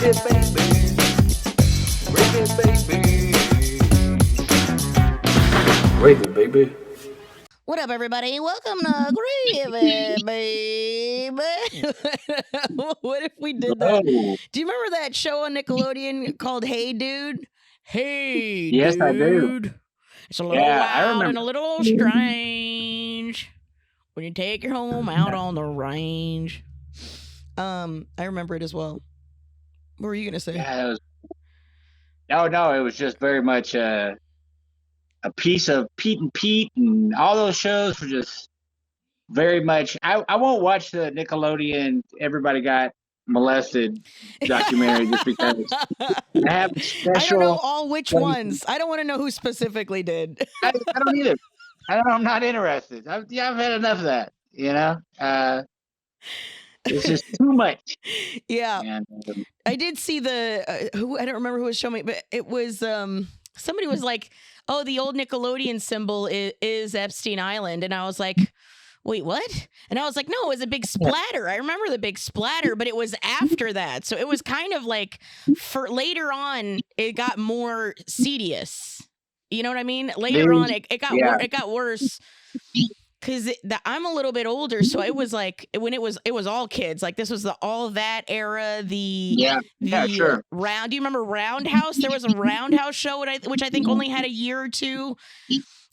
Gravy, baby. What up, everybody? Welcome to Gravy, baby. What if we did that? Oh, Do you remember that show on Nickelodeon called Hey Dude? Hey, yes, I do. dude. It's a little Yeah, I wild and remember. a little strange when you take your home out on the range. I remember it as well. What were you gonna say? Yeah, it was. No, it was just very much a piece of Pete and Pete, and all those shows were just very much. I won't watch the Nickelodeon "Everybody Got Molested" documentary just because I have a I don't know special. all which ones. I don't want to know who specifically did. I don't either. I'm not interested. I've had enough of that. It's just too much. Yeah. And I did see the who I don't remember who was showing me, but it was somebody was like, "Oh, the old Nickelodeon symbol is Epstein Island," and I was like, "Wait, what?" And I was like, "No, it was a big splatter. I remember the big splatter, but it was after that, so it was kind of like for later on, it got more serious. You know what I mean? Later on, it got worse." Because I'm a little bit older, so it was like when it was all kids. Like this was the all that era. sure. Round. Do you remember Roundhouse? There was a Roundhouse show, which I think only had a year or two.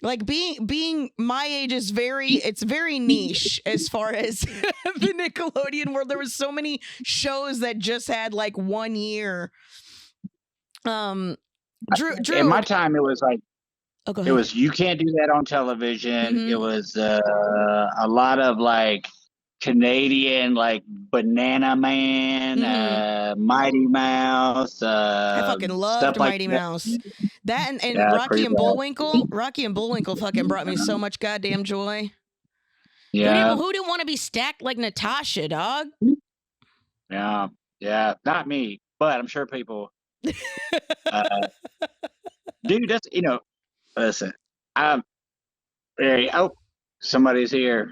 Like being my age is it's very niche as far as the Nickelodeon world. There was so many shows that just had like 1 year. Drew. In my time, it was like. Oh, go It ahead. was You Can't Do That on Television. Mhm. It was a lot of like Canadian, like Banana Man, Mighty Mouse. I fucking loved stuff like Mighty that. Mouse. That and Yeah, Rocky pretty and bad. Bullwinkle. Rocky and Bullwinkle fucking brought me so much goddamn joy. Yeah, Who didn't want to be stacked like Natasha, dog? yeah. Not me, but I'm sure people. Dude, that's Listen, somebody's here.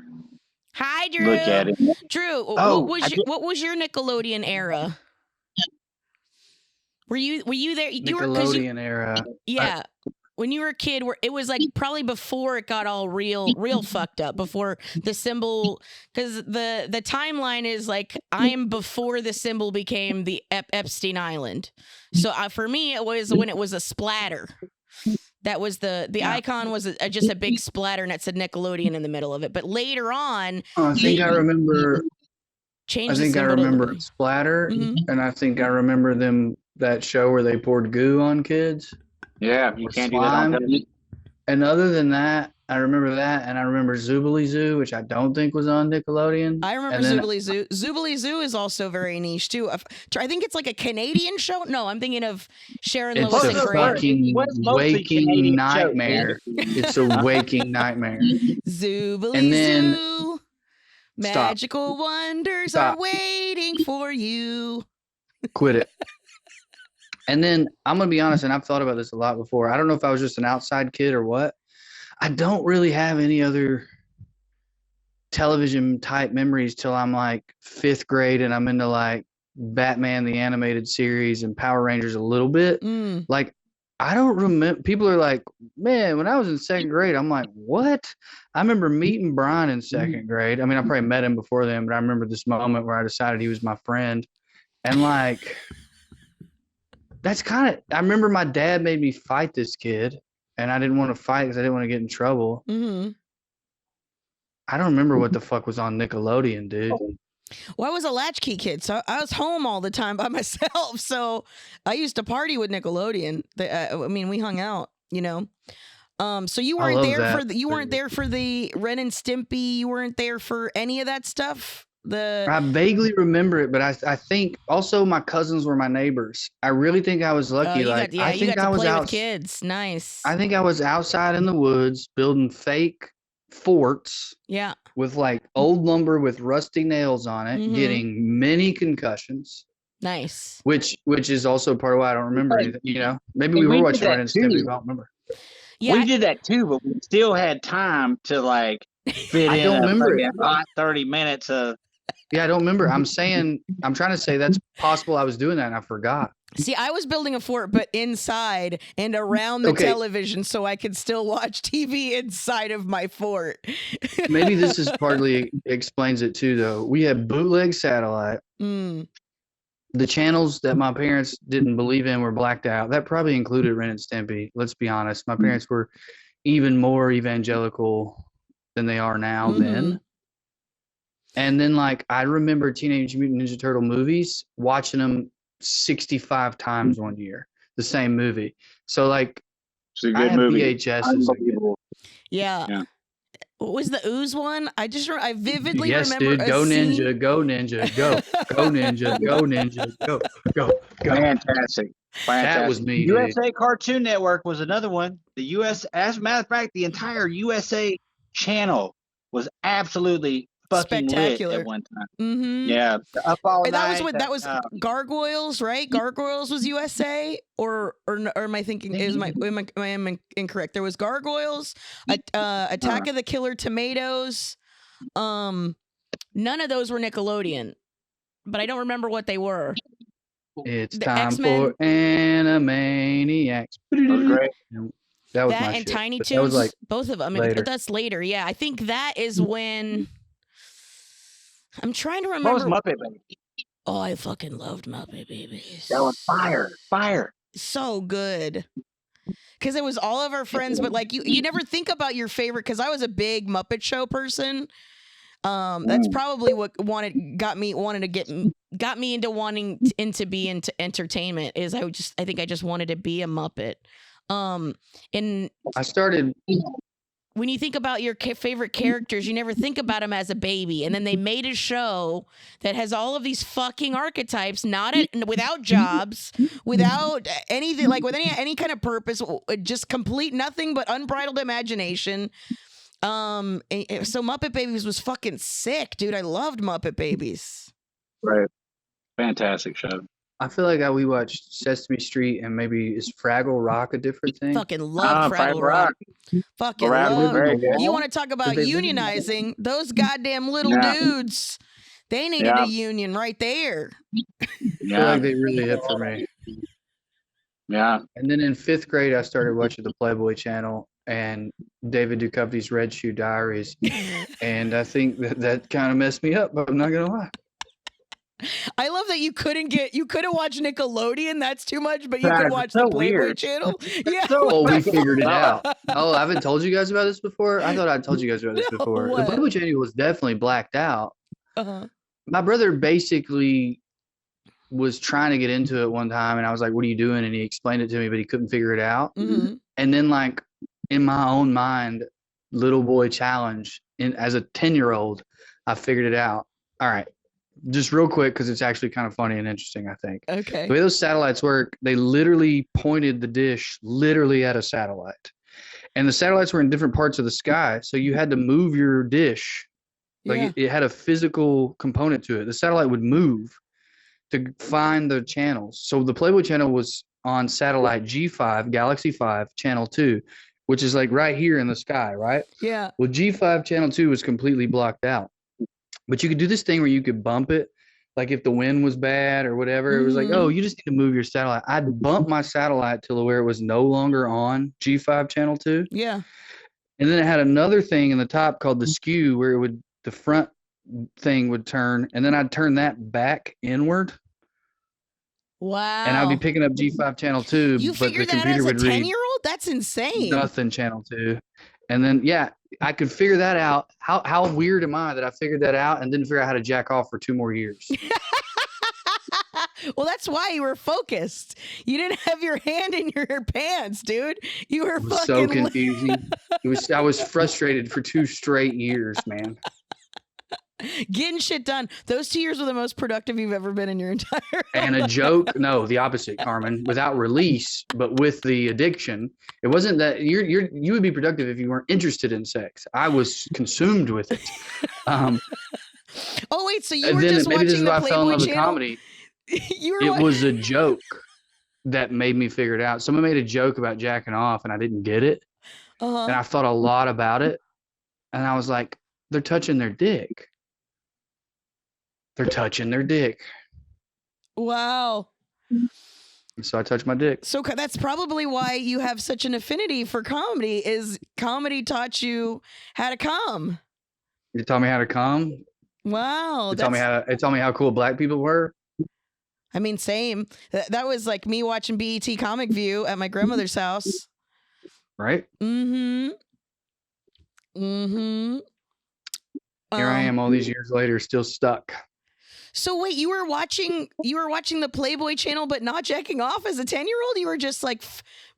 Hi, Drew. Look at it. Drew, Oh, what was your Nickelodeon era? Were you there? Nickelodeon era. Yeah. When you were a kid, it was like probably before it got all real fucked up, before the symbol, because the timeline is like I am before the symbol became the Epstein Island. So for me, it was when it was a splatter. That was the icon was just a big splatter and it said Nickelodeon in the middle of it. But later on, I think I remember. Changed. I think I remember Splatter, and I think I remember that show where they poured goo on kids. Yeah, you can't do that on television. And other than that, I remember that, and I remember Zoobly Zoo, which I don't think was on Nickelodeon. I remember Zoobly Zoo. Zoobly Zoo is also very niche too. I think it's like a Canadian show. No, I'm thinking of Sharon Lewis and Grace. It's a waking nightmare. It's a waking nightmare. Zoobly Zoo. Magical wonders are waiting for you. Quit it. And then I'm going to be honest, and I've thought about this a lot before. I don't know if I was just an outside kid or what. I don't really have any other television type memories till I'm like 5th grade and I'm into like Batman the animated series and Power Rangers a little bit. Like I don't remember. People are like, man, when I was in 2nd grade, I'm like, what? I remember meeting Brian in 2nd grade. I mean, I probably met him before then, but I remember this moment where I decided he was my friend. And like, that's kind of, I remember my dad made me fight this kid and I didn't want to fight because I didn't want to get in trouble. I don't remember what the fuck was on Nickelodeon, dude. Well, I was a latchkey kid, so I was home all the time by myself. So I used to party with Nickelodeon. I mean, we hung out, you know. So you weren't there for the Ren and Stimpy. You weren't there for any of that stuff. I vaguely remember it, but I think also my cousins were my neighbors. I really think I was lucky. I think I was out with kids. Nice. I think I was outside in the woods building fake forts. Yeah. With like old lumber with rusty nails on it, getting many concussions. Nice. Which is also part of why I don't remember anything. You know, maybe we were watching Ren and Stimpy, but I don't remember. Yeah, we did that too, but we still had time to like fit in. Don't remember it. 30 minutes of Yeah, I don't remember. I'm trying to say that's possible. I was doing that and I forgot. See, I was building a fort, but inside and around the television, so I could still watch TV inside of my fort. Maybe this is partly explains it too, though. We had bootleg satellite. The channels that my parents didn't believe in were blacked out. That probably included Ren and Stimpy. Let's be honest. My parents were even more evangelical than they are now then. And then, like, I remember Teenage Mutant Ninja Turtle movies, watching them 65 times one year, the same movie. So, like, It's a I good have movie. VHS. Unbelievable. Yeah. What was the ooze one? I vividly Yes, remember. dude. Go ninja, go ninja, go, go ninja, go ninja, go, go, go. Fantastic. That was me, dude. USA Cartoon Network was another one. As a matter of fact, the entire USA channel was absolutely fucking spectacular lit at one time. Yeah, Up All Night. That was Gargoyles, right? Gargoyles was USA, or am I thinking? Am I incorrect? There was Gargoyles, Attack of the Killer Tomatoes. None of those were Nickelodeon, but I don't remember what they were. It's The time X-Men. for Animaniacs. That was great. That was That my and shit. Tiny But Toons, that was like both of them. later. That's later. Yeah, I think that is when. I'm trying to What remember. was Muppet Babies? Oh, I fucking loved Muppet Babies. That was fire. So good. Because it was all of our friends, but like you never think about your favorite. Because I was a big Muppet Show person. That's probably what got me into wanting to be into entertainment. Is I think I just wanted to be a Muppet. And I started. when you think about your favorite characters, you never think about them as a baby. And then they made a show that has all of these fucking archetypes, without jobs, without anything, like with any kind of purpose, just complete nothing but unbridled imagination. So Muppet Babies was fucking sick, dude. I loved Muppet Babies. Right. Fantastic show. I feel like we watched Sesame Street and maybe is Fraggle Rock a different thing? Fucking love Fraggle Rock. Fucking love. You want to talk about unionizing? Those goddamn little dudes. They needed a union right there. I feel like they really hit for me. Yeah. And then in 5th grade, I started watching the Playboy Channel and David Duchovny's Red Shoe Diaries. And I think that kind of messed me up, but I'm not going to lie. I love that you couldn't watch Nickelodeon. That's too much, but you could watch the Playboy Channel. Yeah. Oh, we figured it out. Oh, I haven't told you guys about this before? I thought I'd told you guys about this before. What? The Playboy Channel was definitely blacked out. Uh-huh. My brother basically was trying to get into it one time, and I was like, what are you doing? And he explained it to me, but he couldn't figure it out. Mm-hmm. And then, like, in my own mind, little boy challenge, as a 10-year-old, I figured it out. All right. Just real quick, because it's actually kind of funny and interesting, I think. Okay. The way those satellites work, they literally pointed the dish literally at a satellite. And the satellites were in different parts of the sky, so you had to move your dish. Like it had a physical component to it. The satellite would move to find the channels. So the Playboy Channel was on satellite G5, Galaxy 5, Channel 2, which is like right here in the sky, right? Yeah. Well, G5 Channel 2 was completely blocked out. But you could do this thing where you could bump it, like if the wind was bad or whatever. It was like, oh, you just need to move your satellite. I'd bump my satellite till where it was no longer on G5 Channel 2. Yeah. And then it had another thing in the top called the skew, where the front thing would turn, and then I'd turn that back inward. Wow. And I'd be picking up G5 Channel 2, You but the figured that computer as a would read 10-year-old? That's insane. nothing Channel 2. And then, I could figure that out. How weird am I that I figured that out and didn't figure out how to jack off for 2 more years? Well, that's why you were focused. You didn't have your hand in your pants, dude. You were fucking So confusing. I was frustrated for 2 straight years, man. getting shit done. Those 2 years were the most productive you've ever been in your entire life. And a joke, no, the opposite, Carmen. Without release, but with the addiction, it wasn't that you would be productive if you weren't interested in sex. I was consumed with it. Oh wait, so you were then just maybe this watching is the why I fell in Playboy love with Channel? comedy. It Was a joke that made me figure it out. Someone made a joke about jacking off, and I didn't get it. And I thought a lot about it, and I was like, they're touching their dick. they're touching their dick. Wow. So I touch my dick. So that's probably why you have such an affinity for comedy. Is comedy taught you how to come? You taught me how to come. Wow. It taught me how cool black people were. I mean, same. That was like me watching BET Comic View at my grandmother's house. Right? Mm-hmm. Mm-hmm. Here I am all these years later, still stuck. So wait, you were watching the Playboy channel, but not jacking off as a 10-year-old? You were just like,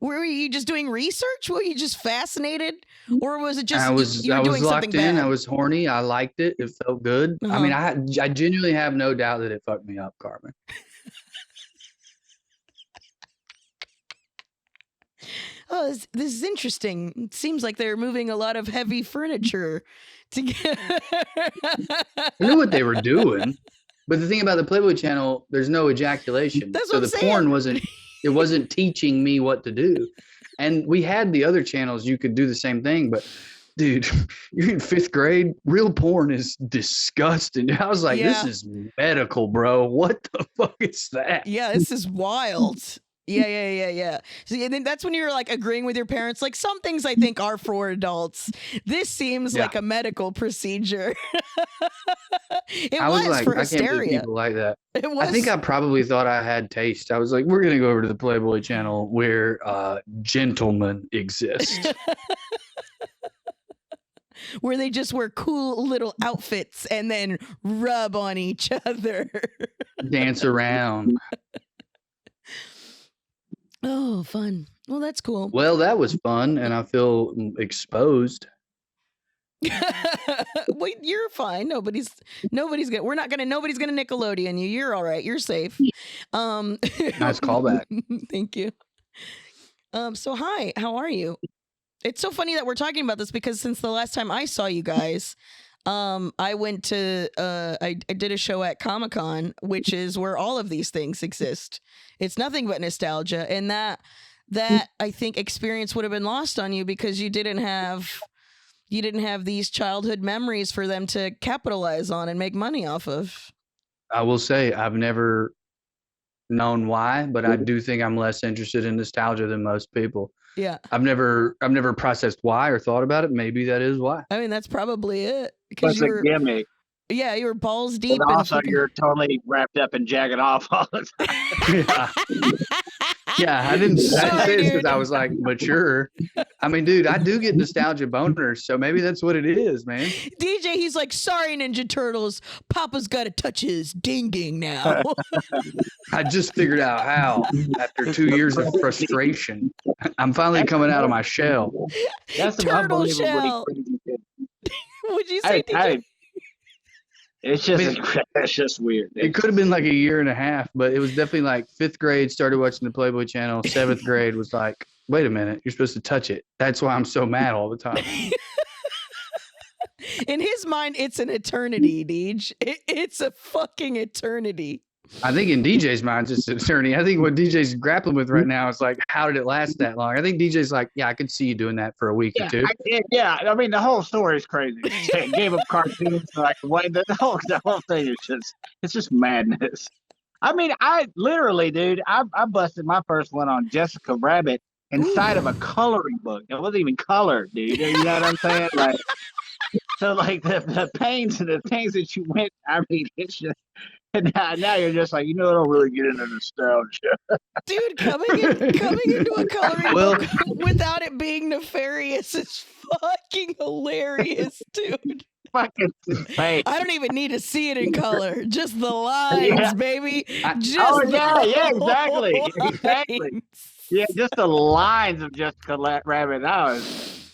were you just doing research? Were you just fascinated? Or was it just, I was doing locked something in. bad? I was horny. I liked it. It felt good. Uh-huh. I mean, I genuinely have no doubt that it fucked me up, Carmen. Oh, this is interesting. It seems like they're moving a lot of heavy furniture together. I knew what they were doing. But the thing about the Playboy channel, there's no ejaculation. That's so what I'm the saying. porn wasn't teaching me what to do. And we had the other channels you could do the same thing, but dude, you're in 5th grade. Real porn is disgusting. I was like, Yeah. this is medical, bro. What the fuck is that? Yeah, this is wild. Yeah. See, and then that's when you're like agreeing with your parents. Like, some things I think are for adults. This seems like a medical procedure. It I was like, for I can't believe hysteria. people like that. It was. I think I probably thought I had taste. I was like, we're gonna go over to the Playboy channel where gentlemen exist. where they just wear cool little outfits and then rub on each other. Dance around. Oh, fun. Well, that's cool. Well, that was fun, and I feel exposed. Wait, you're fine. Nobody's gonna nobody's gonna Nickelodeon you. You're all right. You're safe. Nice callback. Thank you. So hi, how are you? It's so funny that we're talking about this because since the last time I saw you guys, I went to I did a show at Comic-Con, which is where all of these things exist. It's nothing but nostalgia, and that I think experience would have been lost on you because you didn't have these childhood memories for them to capitalize on and make money off of. I will say I've never known why, but I do think I'm less interested in nostalgia than most people. Yeah. I've never processed why or thought about it. Maybe that is why. I mean, that's probably it. That's a gimmick. Yeah, you were balls deep. But also, you're totally wrapped up in jacking off all the time. Yeah, I didn't say this because dude. I was like mature. I mean, dude, I do get nostalgia boners, so maybe that's what it is, man. DJ, he's like, sorry, Ninja Turtles. Papa's got to touch his ding-ding now. I just figured out how after 2 years of frustration. I'm finally coming out of my shell. That's some Turtle unbelievably shell. crazy shit. Would you say, DJ? It's just weird. It could have been like a year and a half, but it was definitely like 5th grade, started watching the Playboy channel. 7th grade was like, wait a minute, you're supposed to touch it. That's why I'm so mad all the time. In his mind, it's an eternity, Deej. It's a fucking eternity. I think in DJ's mind, it's an eternity. I think what DJ's grappling with right now is like, how did it last that long? I think DJ's like, yeah, I could see you doing that for a week or two. I mean, the whole story is crazy. Gave up cartoons like the whole thing is just madness. I mean, I literally, dude, I busted my first one on Jessica Rabbit inside of a coloring book. It wasn't even colored, dude. You know what I'm saying? Like, so like the pains and the things that you went. I mean, it's just. And now you're just like, I don't really get into nostalgia. Dude, coming into a coloring book without it being nefarious is fucking hilarious, dude. Fucking insane. I don't even need to see it in color. Just the lines, baby. Exactly. Yeah, just the lines of Jessica Rabbit. That was.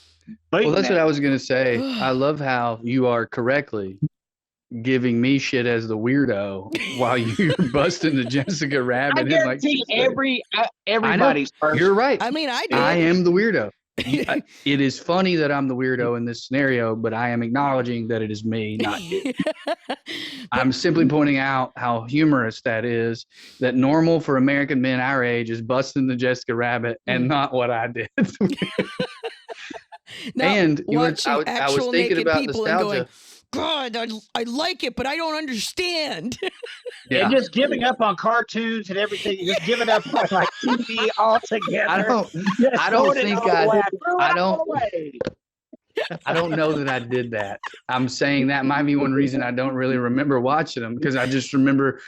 Well, that's what I was gonna say. I love how you are correctly giving me shit as the weirdo while you're busting the Jessica Rabbit. I guarantee everybody's first. You're right. I mean, I am the weirdo. It is funny that I'm the weirdo in this scenario, but I am acknowledging that it is me, not you. I'm simply pointing out how humorous that is, that normal for American men our age is busting the Jessica Rabbit and not what I did. Now, and watching I was actual thinking naked about people nostalgia. and going, God, I like it, but I don't understand. And just giving up on cartoons and everything, just giving up on like TV altogether. I don't think I don't know that I did that. I'm saying that might be one reason I don't really remember watching them, because I just remember,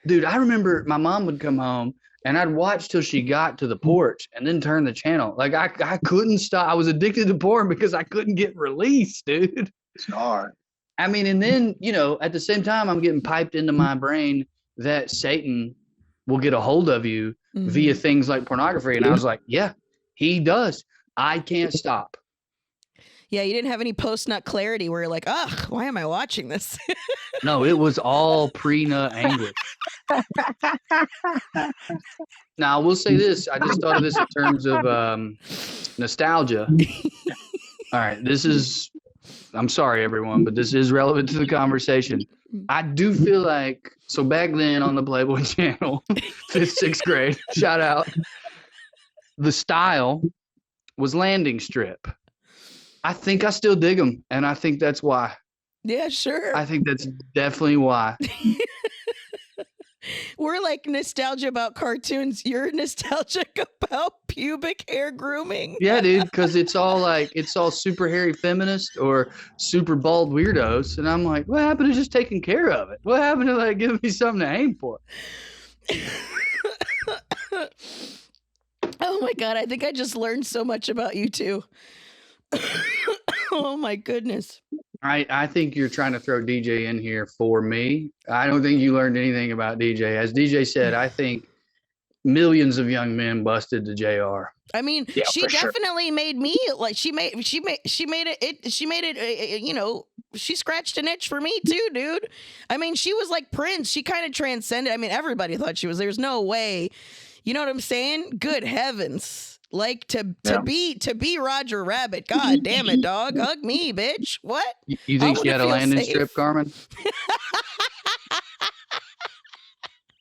dude, I remember my mom would come home and I'd watch till she got to the porch and then turn the channel. Like I couldn't stop. I was addicted to porn because I couldn't get released, dude. It's hard. I mean, and then, at the same time, I'm getting piped into my brain that Satan will get a hold of you via things like pornography. And I was like, yeah, he does. I can't stop. Yeah, you didn't have any post-nut clarity where you're like, ugh, why am I watching this? No, it was all pre-nut anguish. Now, I will say this. I just thought of this in terms of nostalgia. All right, I'm sorry, everyone, but this is relevant to the conversation. I do feel like, so back then on the Playboy channel, 5th, 6th grade, shout out, the style was landing strip. I think I still dig them, and I think that's why. Yeah, sure. I think that's definitely why. We're like nostalgia about cartoons. You're nostalgic about pubic hair grooming. Yeah, dude, because it's all super hairy feminist or super bald weirdos. And I'm like, what happened to just taking care of it? What happened to giving me something to aim for? Oh my God, I think I just learned so much about you two. Oh my goodness. I think you're trying to throw DJ in here for me. I don't think you learned anything about DJ. As DJ said, I think millions of young men busted to JR. I mean, yeah, she definitely made me like she made it, she scratched an itch for me too, dude. I mean, she was like Prince. She kind of transcended. I mean, everybody thought she was. There's no way. You know what I'm saying? Good heavens. Like to be Roger Rabbit. God damn it, dog. Hug me, bitch. What? You think she had a landing strip, Carmen?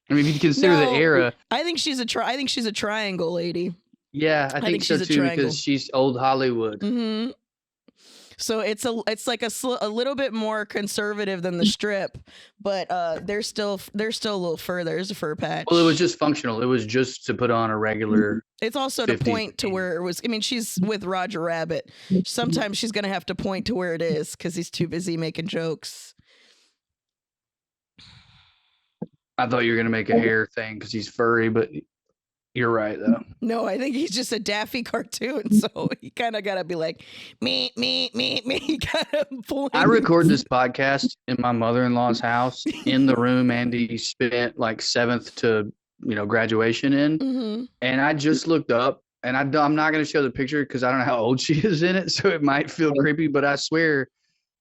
I mean, if you consider the era. I think she's a triangle lady. Yeah, I think so too, because she's old Hollywood. Mm-hmm. So it's like a little bit more conservative than the strip, but they're still a little further. There's a fur patch. Well, it was just functional. It was just to put on a regular. It's also to point to where it was. I mean, she's with Roger Rabbit. Sometimes she's gonna have to point to where it is because he's too busy making jokes. I thought you were gonna make a hair thing because he's furry, but you're right though. No, I think he's just a Daffy cartoon, so he kind of gotta be like me. He gotta point. I record this podcast in my mother-in-law's house in the room Andy spent like 7th to graduation in, and I just looked up, and I'm not gonna show the picture because I don't know how old she is in it, so it might feel creepy, but I swear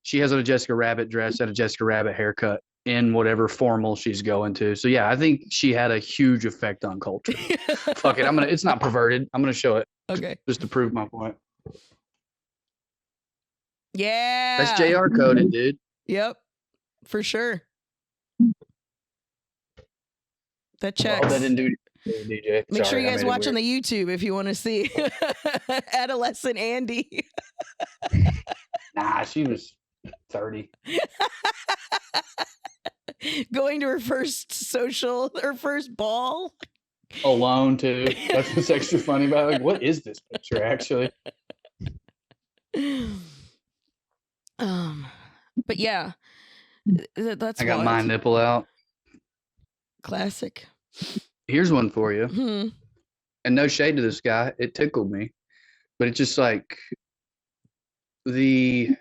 she has on a Jessica Rabbit dress and a Jessica Rabbit haircut in whatever formal she's going to. So yeah, I think she had a huge effect on culture. Fuck it, it's not perverted. I'm gonna show it. Okay. Just to prove my point. Yeah. That's JR coded, dude. Yep. For sure. That checks. Well, that didn't do DJ. Make sure you guys watch on the YouTube if you want to see adolescent Andy. Nah, she was 30. Going to her first ball. Alone too. That's what's extra funny about it. Like, what is this picture actually? But yeah, that's. I got my nipple out. Classic. Here's one for you. And no shade to this guy. It tickled me, but it's just like the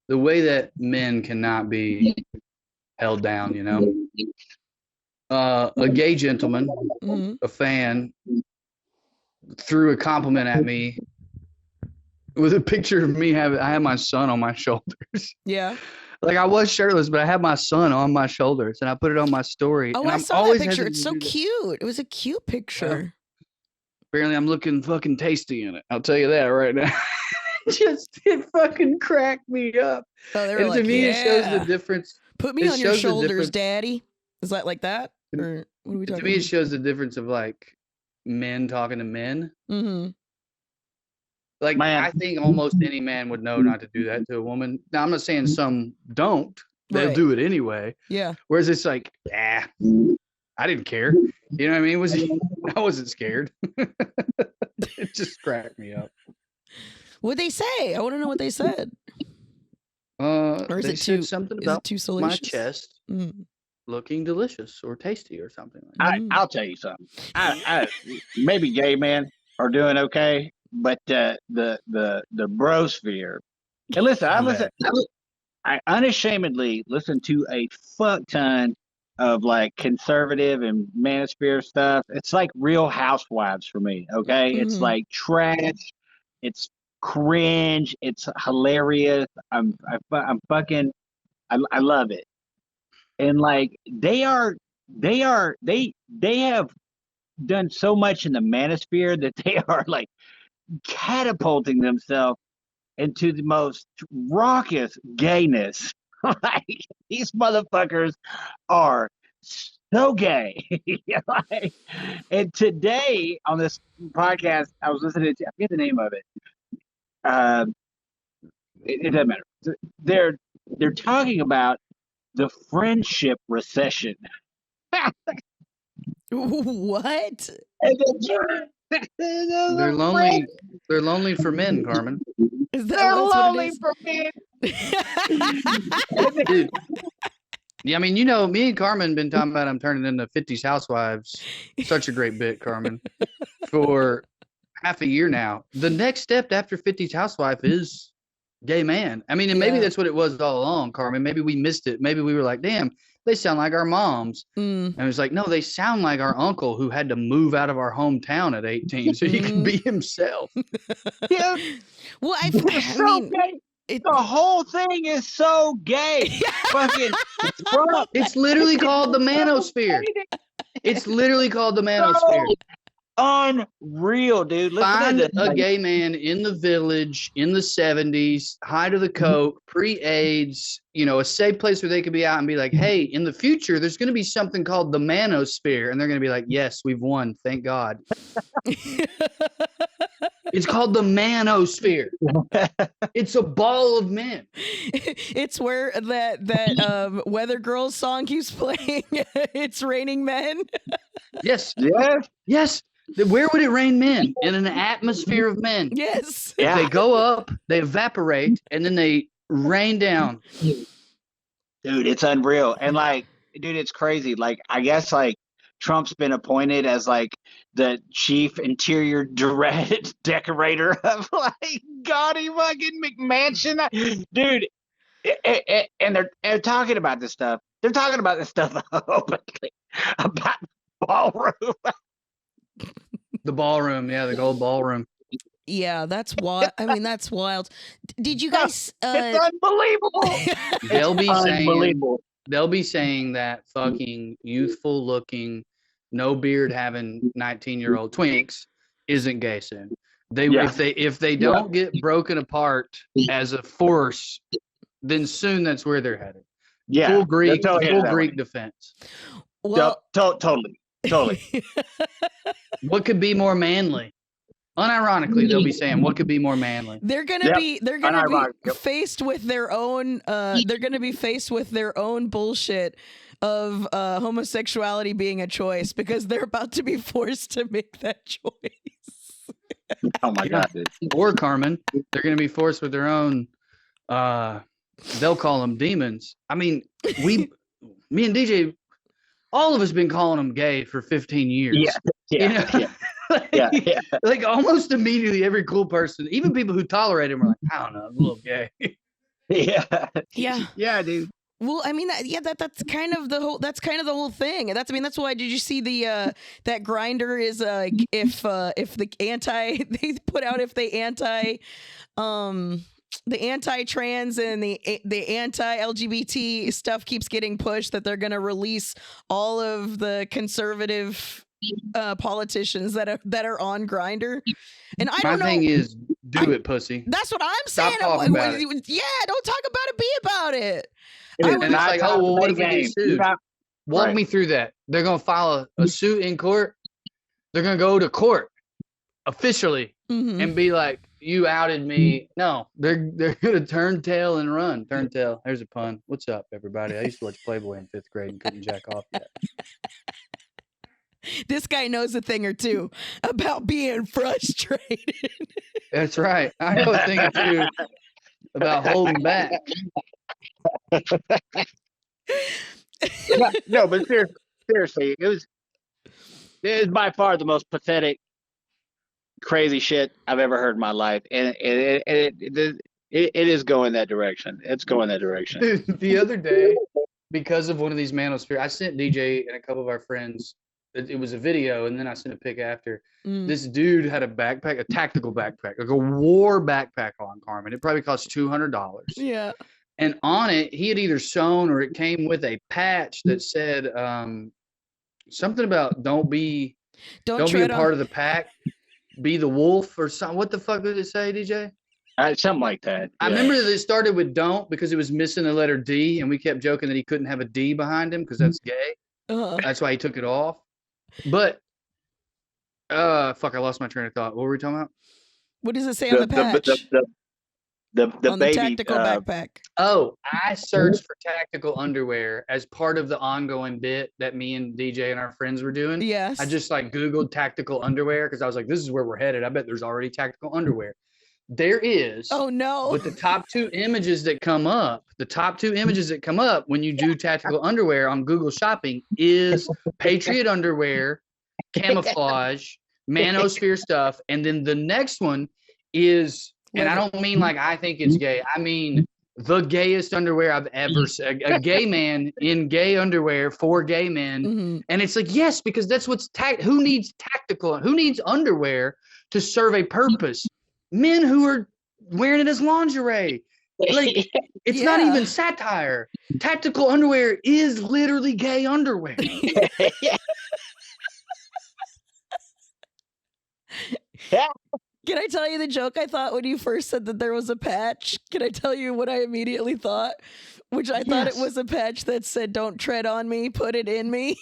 way that men cannot be held down, a gay gentleman, a fan, threw a compliment at me with a picture of me. I had my son on my shoulders. Yeah. Like I was shirtless, but I had my son on my shoulders, and I put it on my story. Oh, and I saw that picture. It's so cute. It was a cute picture. Apparently, I'm looking fucking tasty in it. I'll tell you that right now. It fucking cracked me up. Oh, they were like, to me, it shows the difference. Put me on your shoulders, Daddy. Is that like that? Or what are we talking about? To me, it shows the difference of like men talking to men. Like, Man. I think almost any man would know not to do that to a woman. Now, I'm not saying some don't. They'll Right. do it anyway. Yeah. Whereas it's like, I didn't care. You know what I mean? I wasn't scared. It just cracked me up. What'd they say? I want to know what they said. Or is they it said too something is about it too my salacious? chest Mm. looking delicious or tasty or something like that. I'll tell you something. I maybe gay men are doing okay, but the brosphere. And listen, I unashamedly listen to a fuck ton of like conservative and manosphere stuff. It's like Real Housewives for me. Okay, it's like trash. It's cringe. It's hilarious. I'm fucking. I love it. And like they have done so much in the manosphere that they are like catapulting themselves into the most raucous gayness. Like these motherfuckers are so gay. Like, and today on this podcast, I was listening to, I forget the name of it. It doesn't matter. They're talking about the friendship recession. What? They're lonely. They're lonely for men, Carmen. Is that They're that's lonely what it is? Dude. Yeah, I mean, you know, me and Carmen been talking about I'm turning into 50s Housewives. Such a great bit, Carmen. For half a year now. The next step after 50s Housewife is gay man. I mean, and maybe that's what it was all along, Carmen. Maybe we missed it. Maybe we were like, damn, they sound like our moms. And it was like, no, they sound like our uncle who had to move out of our hometown at 18 so he could be himself. Yeah. Well, I so mean, gay. The whole thing is so gay. Fucking, it's literally called the Manosphere. It's literally called the Manosphere. Unreal, dude. Listen Find to this. a gay man in the village in the 70s, height of the coke, pre-AIDS, you know, a safe place where they could be out and be like, hey, in the future, there's going to be something called the Manosphere. And they're going to be like, yes, we've won. Thank God. It's called the Manosphere. It's a ball of men. It's where that Weather Girls song keeps playing. It's raining men. Yes. Yeah. Yes. Where would it rain men? In an atmosphere of men. Yes. Yeah. They go up, they evaporate, and then they rain down. Dude, it's unreal. And like, dude, it's crazy. Like, I guess like Trump's been appointed as like the chief interior decorator of like gaudy fucking McMansion. Dude, and they're talking about this stuff. They're talking about this stuff openly about the ballroom. The ballroom, yeah, the gold ballroom. Yeah, that's wild. I mean, that's wild. Did you guys? It's unbelievable. They'll be saying that fucking youthful looking, no beard having 19-year-old twinks isn't gay soon. If they don't get broken apart as a force, then soon that's where they're headed. Yeah, full Greek defense. Well, totally. What could be more manly? Unironically, they'll be saying, "What could be more manly?" They're gonna be faced with their own. They're gonna be faced with their own bullshit of homosexuality being a choice because they're about to be forced to make that choice. Oh my God, dude. Or Carmen, they're gonna be forced with their own. They'll call them demons. I mean, me and DJ. All of us been calling them gay for 15 years. Yeah. Like almost immediately, every cool person, even people who tolerate him, are like, I don't know, I'm a little gay. Yeah, dude. Well, I mean, that's kind of the whole. That's kind of the whole thing. That's why. Did you see the that Grinder is if the anti they put out if they anti the anti-trans and the anti-LGBT stuff keeps getting pushed, that they're going to release all of the conservative politicians that are on Grindr. And I don't know. My thing is, do it, pussy. That's what I'm Stop saying. talking about it. Yeah, don't talk about it. Be about it. And it's like, oh, well, what if we get sued? Walk me through that. They're going to file a suit in court. They're going to go to court officially and be like, "You outed me." No, they're gonna turn tail and run. Turn tail. There's a pun. What's up, everybody? I used to watch Playboy in 5th grade and couldn't jack off yet. This guy knows a thing or two about being frustrated. That's right. I know a thing or two about holding back. No, but seriously, it is by far the most pathetic, crazy shit I've ever heard in my life, and it is going that direction. It's going that direction. Dude, the other day, because of one of these Manosphere, I sent DJ and a couple of our friends. It was a video, and then I sent a pic after. This dude had a backpack, a tactical backpack, like a war backpack on, Carmen. It probably cost $200. Yeah. And on it, he had either sewn or it came with a patch that said something about don't be a part of the pack, be the wolf or something. What the fuck did it say, DJ? Something like that. I remember that it started with don't because it was missing the letter D, and we kept joking that he couldn't have a D behind him because that's gay. That's why he took it off. But fuck, I lost my train of thought. What were we talking about? What does it say on the patch? The on baby the tactical backpack. Oh, I searched for tactical underwear as part of the ongoing bit that me and DJ and our friends were doing. Yes. I just like Googled tactical underwear because I was like, this is where we're headed. I bet there's already tactical underwear. There is. Oh no. But the top two images that come up when you do tactical underwear on Google Shopping is Patriot underwear, camouflage, Manosphere stuff, and then the next one is, and I don't mean like I think it's gay. I mean the gayest underwear I've ever seen. A gay man in gay underwear for gay men. And it's like, yes, because that's what's who needs tactical, who needs underwear to serve a purpose? Men who are wearing it as lingerie. Like, it's not even satire. Tactical underwear is literally gay underwear. Can I tell you the joke I thought when you first said that there was a patch? Can I tell you what I immediately thought? Which I thought it was a patch that said, "Don't tread on me, put it in me."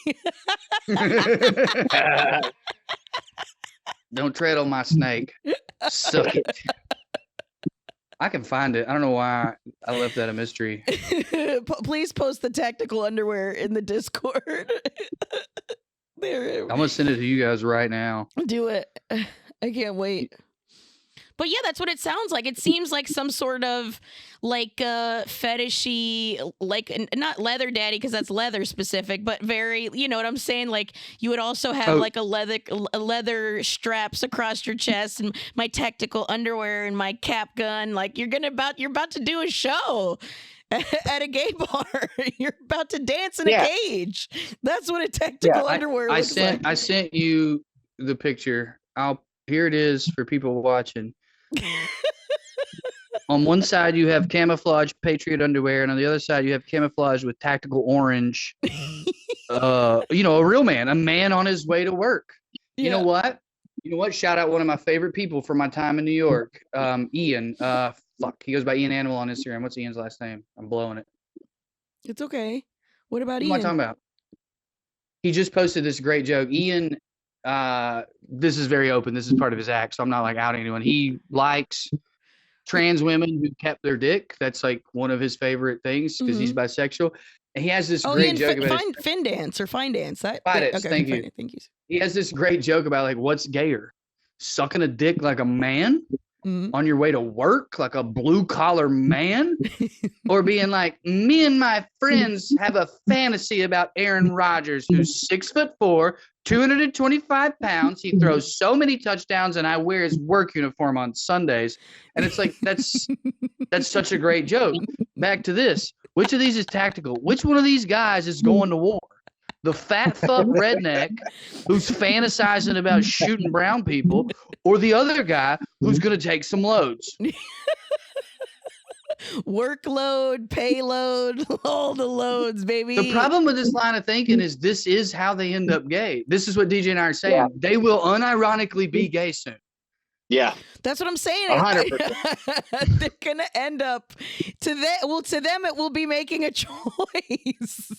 Don't tread on my snake. Suck it. I can find it. I don't know why I left that a mystery. Please post the tactical underwear in the Discord. There. I'm going to send it to you guys right now. Do it. I can't wait. But yeah, that's what it sounds like. It seems like some sort of like fetishy, like not leather daddy because that's leather specific, but very, you know what I'm saying? Like you would also have like a leather straps across your chest and my tactical underwear and my cap gun. Like you're about to do a show at a gay bar. You're about to dance in a cage. That's what a tactical underwear looks like. I sent you the picture. Here it is for people watching. On one side you have camouflage Patriot underwear, and on the other side you have camouflage with tactical orange. A real man, a man on his way to work. You know what? Shout out one of my favorite people from my time in New York, Ian. He goes by Ian Animal on Instagram. What's Ian's last name? I'm blowing it. It's okay. What about Ian? Ian? What am I talking about? He just posted this great joke. Ian, this is very open. This is part of his act, so I'm not like outing anyone. He likes trans women who kept their dick. That's like one of his favorite things because he's bisexual. And he has this great joke about Fine Dance. Finance, thank you. He has this great joke about like what's gayer, sucking a dick like a man on your way to work, like a blue collar man, or being like, me and my friends have a fantasy about Aaron Rodgers, who's 6'4", 225 pounds. He throws so many touchdowns, and I wear his work uniform on Sundays. And it's like, that's such a great joke. Back to this. Which of these is tactical? Which one of these guys is going to war? The fat fuck redneck who's fantasizing about shooting brown people, or the other guy who's going to take some loads? Workload, payload, all the loads, baby. The problem with this line of thinking is this is how they end up gay. This is what DJ and I are saying. Yeah. They will unironically be gay soon. Yeah. That's what I'm saying. 100%. They're going to end up to them it will be making a choice.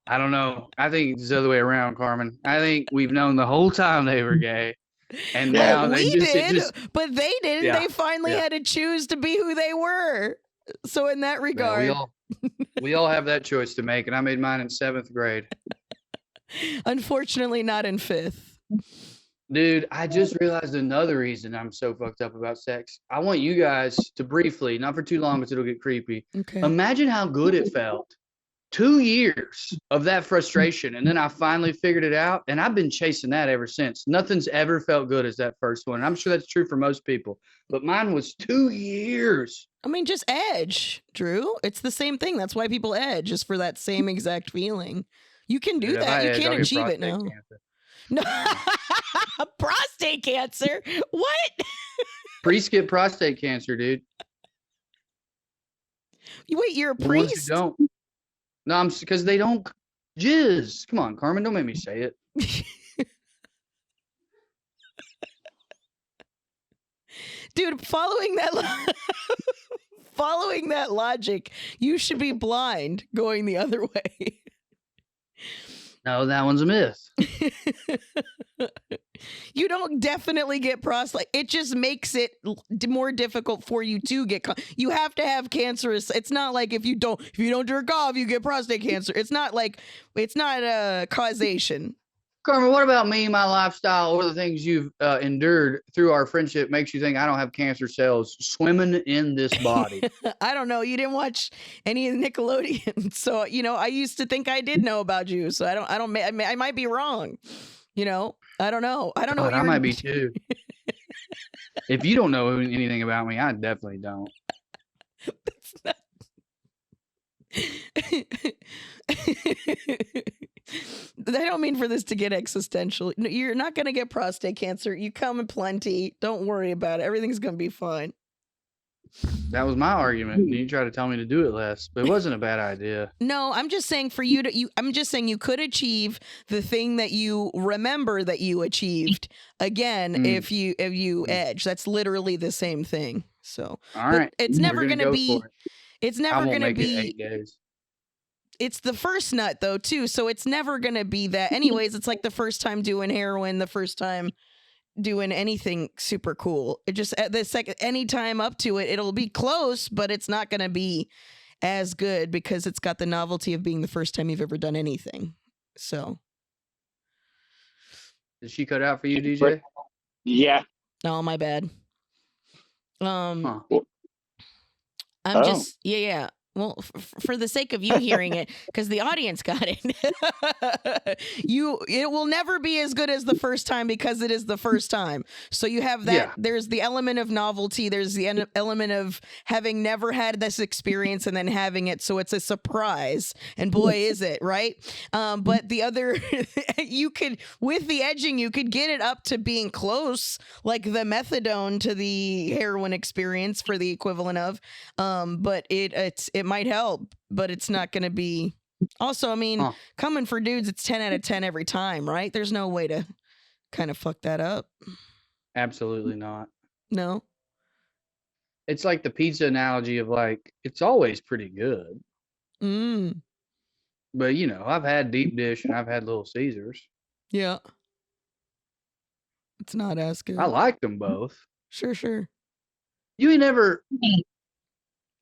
I don't know. I think it's the other way around, Carmen. I think we've known the whole time they were gay. And Well, now we it did, just but they didn't. Yeah, They finally yeah. had to choose to be who they were. So in that yeah, regard, we all have that choice to make, and I made mine in 7th grade. unfortunately, not in 5th. Dude, I just realized another reason I'm so fucked up about sex. I want you guys to briefly, not for too long, because it'll get creepy. Okay. Imagine how good it felt. 2 years of that frustration, and then I finally figured it out, and I've been chasing that ever since. Nothing's ever felt good as that first one. I'm sure that's true for most people, but mine was 2 years. I mean, just edge, Drew. It's the same thing. That's why people edge, is for that same exact feeling. You can do Dude, if that. I You edge, can't I'll get achieve it prostate now. cancer. No, prostate cancer. What? Priests get prostate cancer, dude. Wait, you're a The ones who priest? don't. No, I'm because they don't jizz. Come on, Carmen, don't make me say it. Dude, following that logic, you should be blind going the other way. No, that one's a myth. You don't definitely get prostate. It just makes it more difficult for you to get. You have to have cancerous. It's not like if you don't jerk off, you get prostate cancer. It's not a causation. Carmen, what about me, my lifestyle, or the things you've endured through our friendship makes you think I don't have cancer cells swimming in this body? I don't know. You didn't watch any of the Nickelodeon, so I used to think I did know about you. So I might be wrong. I don't know. I don't know. God, I might be too. If you don't know anything about me, I definitely don't. I don't mean for this to get existential. You're not going to get prostate cancer. You come in plenty. Don't worry about it. Everything's going to be fine. That was my argument. And you tried to tell me to do it less, but it wasn't a bad idea. No, I'm just saying for you to. I'm just saying you could achieve the thing that you remember that you achieved again if you edge. That's literally the same thing. So, all right, it's never going to be. It's never going to be. 8 days. It's the first nut though too, so it's never gonna be that. Anyways, it's like the first time doing heroin, the first time doing anything super cool. It just the second, any time up to it, it'll be close, but it's not gonna be as good because it's got the novelty of being the first time you've ever done anything. So, Did she cut out for you, DJ? Yeah. oh my bad. Huh. I'm just yeah. Well, for the sake of you hearing it, because the audience got it, it will never be as good as the first time because it is the first time. So you have that. Yeah. There's the element of novelty. There's the element of having never had this experience and then having it. So it's a surprise. And boy, is it, right? But the other, with the edging, you could get it up to being close, like the methadone to the heroin experience for the equivalent of. But it might help, but it's not going to be. Also, I mean, coming for dudes, it's 10 out of 10 every time, right? There's no way to kind of fuck that up. Absolutely not. No. It's like the pizza analogy of like, it's always pretty good. But I've had deep dish and I've had Little Caesars. Yeah. It's not as good. I like them both. Sure. You ain't never.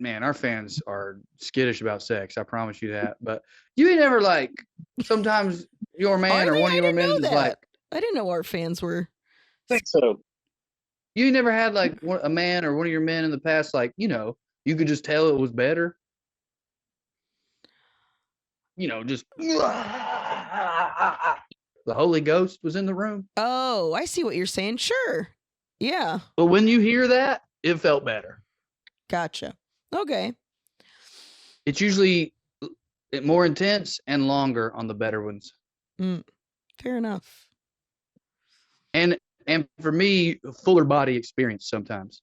Man, our fans are skittish about sex. I promise you that. But you ain't never like. Sometimes your man or one of your men is like. I didn't know our fans were. I think so. You never had like a man or one of your men in the past, like you could just tell it was better. Just the Holy Ghost was in the room. Oh, I see what you're saying. Sure. Yeah. But when you hear that, it felt better. Gotcha. Okay. It's usually more intense and longer on the better ones. Fair enough. And for me, fuller body experience sometimes.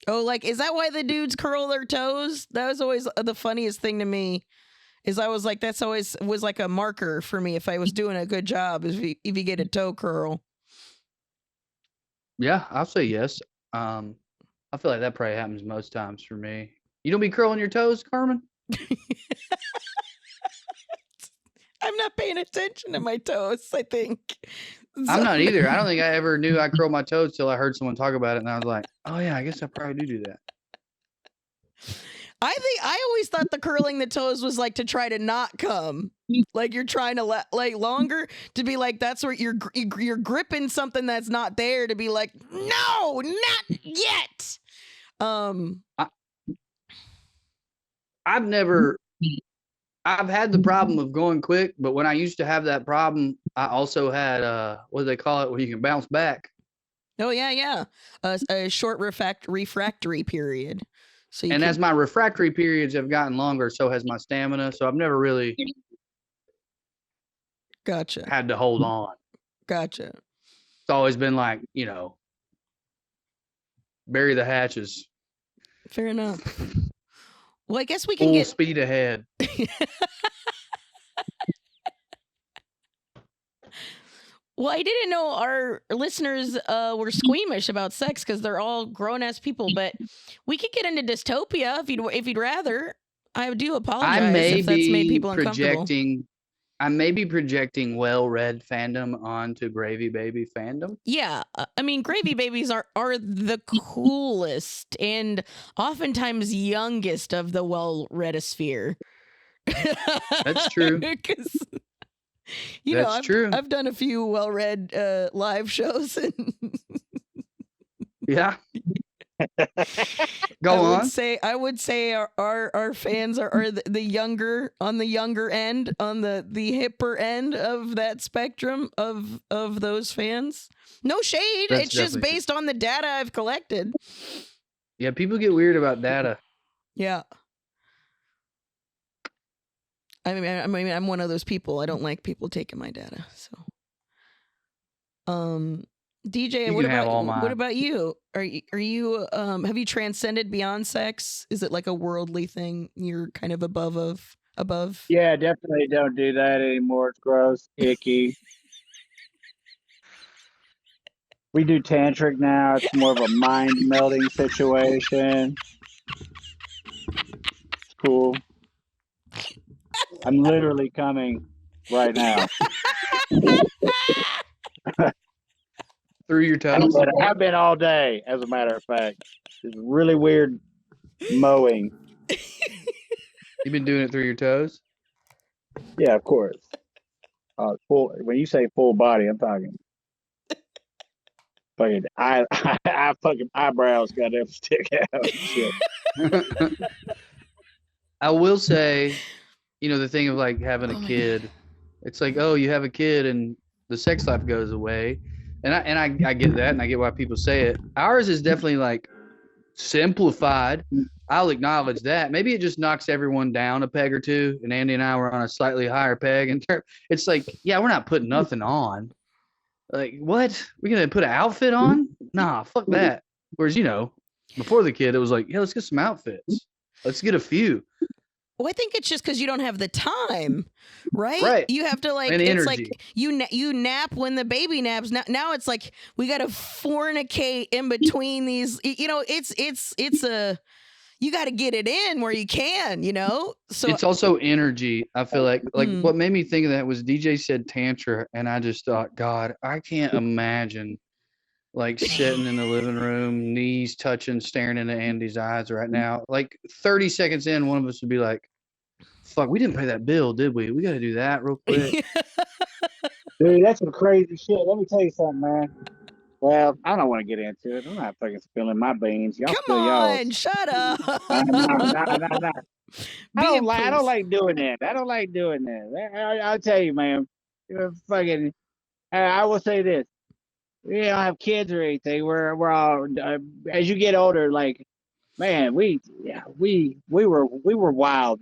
Oh, like, is that why the dudes curl their toes? That was always the funniest thing to me. Is I was like, that's always was like a marker for me if I was doing a good job. If you get a toe curl. Yeah, I'll say yes. I feel like that probably happens most times for me. You don't be curling your toes, Carmen? I'm not paying attention to my toes, I think. I'm not either. I don't think I ever knew I curled my toes till I heard someone talk about it, and I was like, oh yeah, I guess I probably do that. I always thought the curling the toes was like to try to not come. Like you're trying to like longer to be like, that's where you're gripping something that's not there to be like, no, not yet. I've had the problem of going quick, but when I used to have that problem, I also had what do they call it when you can bounce back? Oh yeah. A short refractory period. So as my refractory periods have gotten longer, so has my stamina. So I've never really had to hold on. Gotcha. It's always been like, bury the hatches. Fair enough. Well, I guess we can full speed ahead. Well, I didn't know our listeners were squeamish about sex because they're all grown-ass people, but we could get into dystopia if you'd rather. I do apologize if that's made people uncomfortable. I may be projecting well-read fandom onto Gravy Baby fandom. Yeah, I mean, Gravy Babies are the coolest and oftentimes youngest of the well-read-osphere. That's true. True. I've done a few well-read live shows. And yeah. Go on. I would say our fans are the younger end, on the hipper end of that spectrum of those fans. No shade. It's just based on the data I've collected. Yeah, people get weird about data. Yeah. I mean, I'm one of those people. I don't like people taking my data. So, DJ, what about you? Are you have you transcended beyond sex? Is it like a worldly thing? You're kind of above? Yeah, definitely don't do that anymore. It's gross, icky. We do tantric now. It's more of a mind melding situation. It's cool. I'm literally coming right now. Through your toes? I've been all day, as a matter of fact. It's really weird mowing. You've been doing it through your toes? Yeah, of course. When you say full body, I'm talking fucking fucking eyebrows got to stick out. Shit. I will say, the thing of like having a kid, it's like, oh, you have a kid and the sex life goes away. And I get that, and I get why people say it. Ours is definitely like simplified. I'll acknowledge that. Maybe it just knocks everyone down a peg or two, and Andy and I were on a slightly higher peg. And it's like, yeah, we're not putting nothing on. Like, what? We're gonna put an outfit on? Nah, fuck that. Whereas, before the kid, it was like, yeah, let's get some outfits. Let's get a few. Well, I think it's just because you don't have the time, right? Right. You have to and it's energy. like you nap when the baby naps. Now it's like we got to fornicate in between these. It's a you got to get it in where you can. So it's also energy. I feel like what made me think of that was DJ said tantra, and I just thought, God, I can't imagine like sitting in the living room, knees touching, staring into Andy's eyes right now. Like 30 seconds in, one of us would be like, fuck, we didn't pay that bill, did we? We got to do that real quick. Dude, that's some crazy shit. Let me tell you something, man. Well, I don't want to get into it. I'm not fucking spilling my beans. Y'all come on, shut up. No. I don't like doing that. I'll tell you, man. Fucking, I will say this. We don't have kids or anything. We're all as you get older, like, man, we were wild.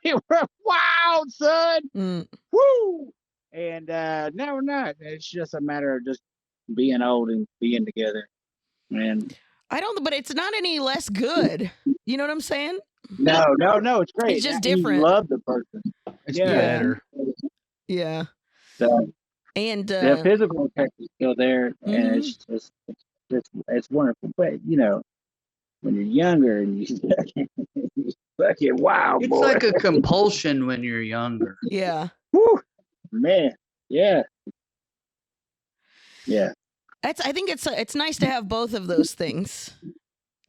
We were wild, son. Woo! And no, we're not. It's just a matter of just being old and being together. And but it's not any less good. You know what I'm saying? No, it's great. It's just different. You love the person. It's better. Yeah. So, and the physical effect is still there, and it's just it's wonderful. But when you're younger and you fucking wow, it's boy. like a compulsion when you're younger. Yeah. Woo. Man, yeah, yeah. I think it's nice to have both of those things.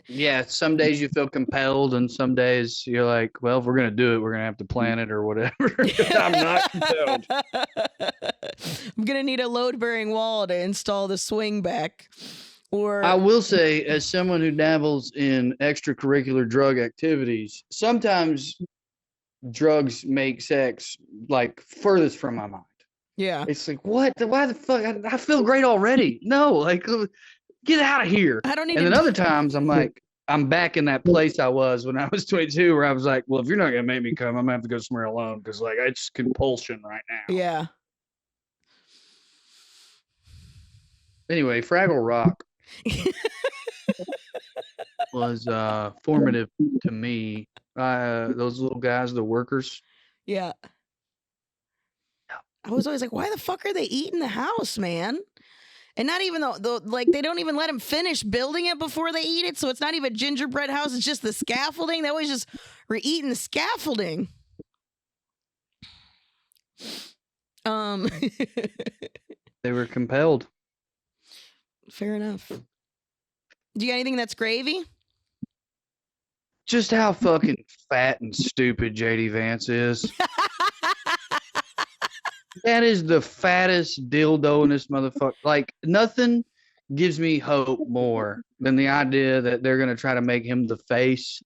Yeah, some days you feel compelled, and some days you're like, well, if we're gonna do it, we're gonna have to plan it or whatever. I'm not compelled. I'm gonna need a load-bearing wall to install the swing back. Or I will say, as someone who dabbles in extracurricular drug activities, sometimes drugs make sex like furthest from my mind. yeah, It's like, what? Why the fuck? I feel great already. No, like, get out of here. I don't need. And to then other times, I'm like, I'm back in that place I was when I was 22, where I was like, well, if you're not gonna make me come, I'm gonna have to go somewhere alone because like it's compulsion right now. Yeah. Anyway, Fraggle Rock was formative to me. Those little guys, the workers. Yeah. I was always like, why the fuck are they eating the house, man? And not even though, like, they don't even let them finish building it before they eat it. So it's not even gingerbread house. It's just the scaffolding. They always just were eating the scaffolding. They were compelled. Fair enough. Do you got anything that's gravy? Just how fucking fat and stupid JD Vance is. That is the fattest dildo-ness motherfucker. Like, nothing gives me hope more than the idea that they're going to try to make him the face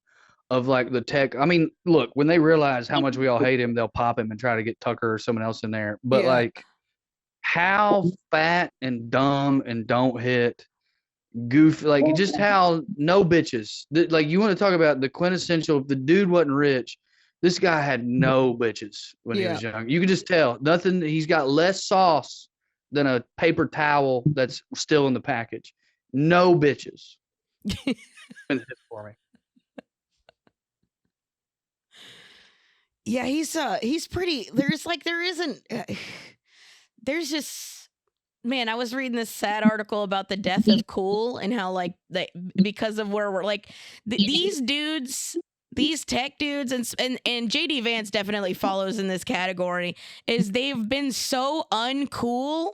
of, like, the tech. I mean, look, when they realize how much we all hate him, they'll pop him and try to get Tucker or someone else in there. But, Yeah. like, how fat and dumb and don't hit, goofy, like, just how no bitches. Like, you want to talk about the quintessential, if the dude wasn't rich, this guy had no bitches when he was young. You can just tell. Nothing. He's got less sauce than a paper towel that's still in the package. No bitches. For me. Yeah, he's pretty. There's just, man, I was reading this sad article about the death of cool and how, like, because of where we're like these dudes, these tech dudes, and JD Vance definitely follows in this category, is they've been so uncool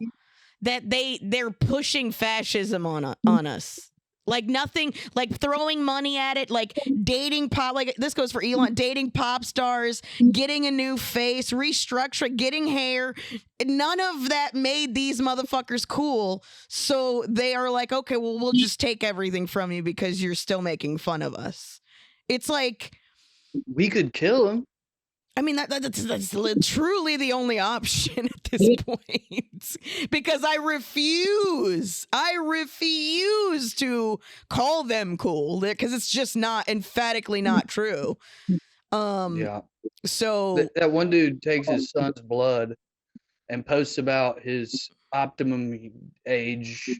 that they're pushing fascism on us. Like, nothing, like throwing money at it, like dating pop, like this goes for Elon, dating pop stars, getting a new face, restructuring, getting hair. None of that made these motherfuckers cool. So they are like, okay, well, we'll just take everything from you because you're still making fun of us. It's like, we could kill him. I mean, that's truly the only option at this point, because I refuse to call them cool, because it's just not, emphatically not true. Yeah. So that one dude takes his son's blood and posts about his optimum age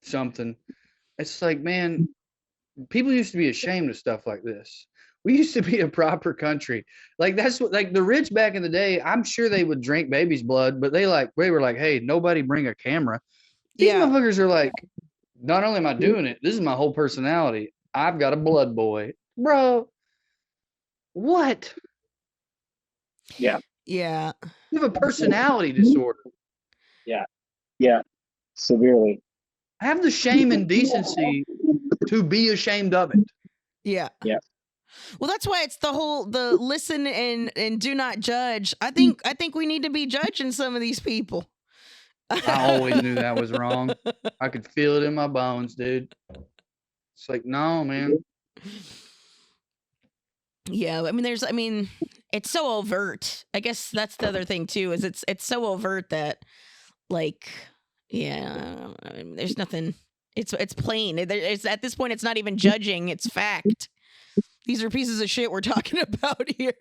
something. It's like, man, people used to be ashamed of stuff like this. We used to be a proper country. Like, that's what, like, the rich back in the day, I'm sure they would drink baby's blood, but they were like, hey, nobody bring a camera. These motherfuckers are like, not only am I doing it, this is my whole personality. I've got a blood boy. Bro, what? Yeah. Yeah. You have a personality disorder. Yeah. Yeah. Severely. Have the shame and decency to be ashamed of it. Yeah. Yeah. Well, that's why it's the listen and do not judge. I think we need to be judging some of these people. I always knew that was wrong. I could feel it in my bones, dude. It's like, no, man. Yeah, I mean, it's so overt. I guess that's the other thing too, is it's so overt that, like, yeah, I mean, there's nothing. It's plain. It's at this point, it's not even judging. It's fact. These are pieces of shit we're talking about here.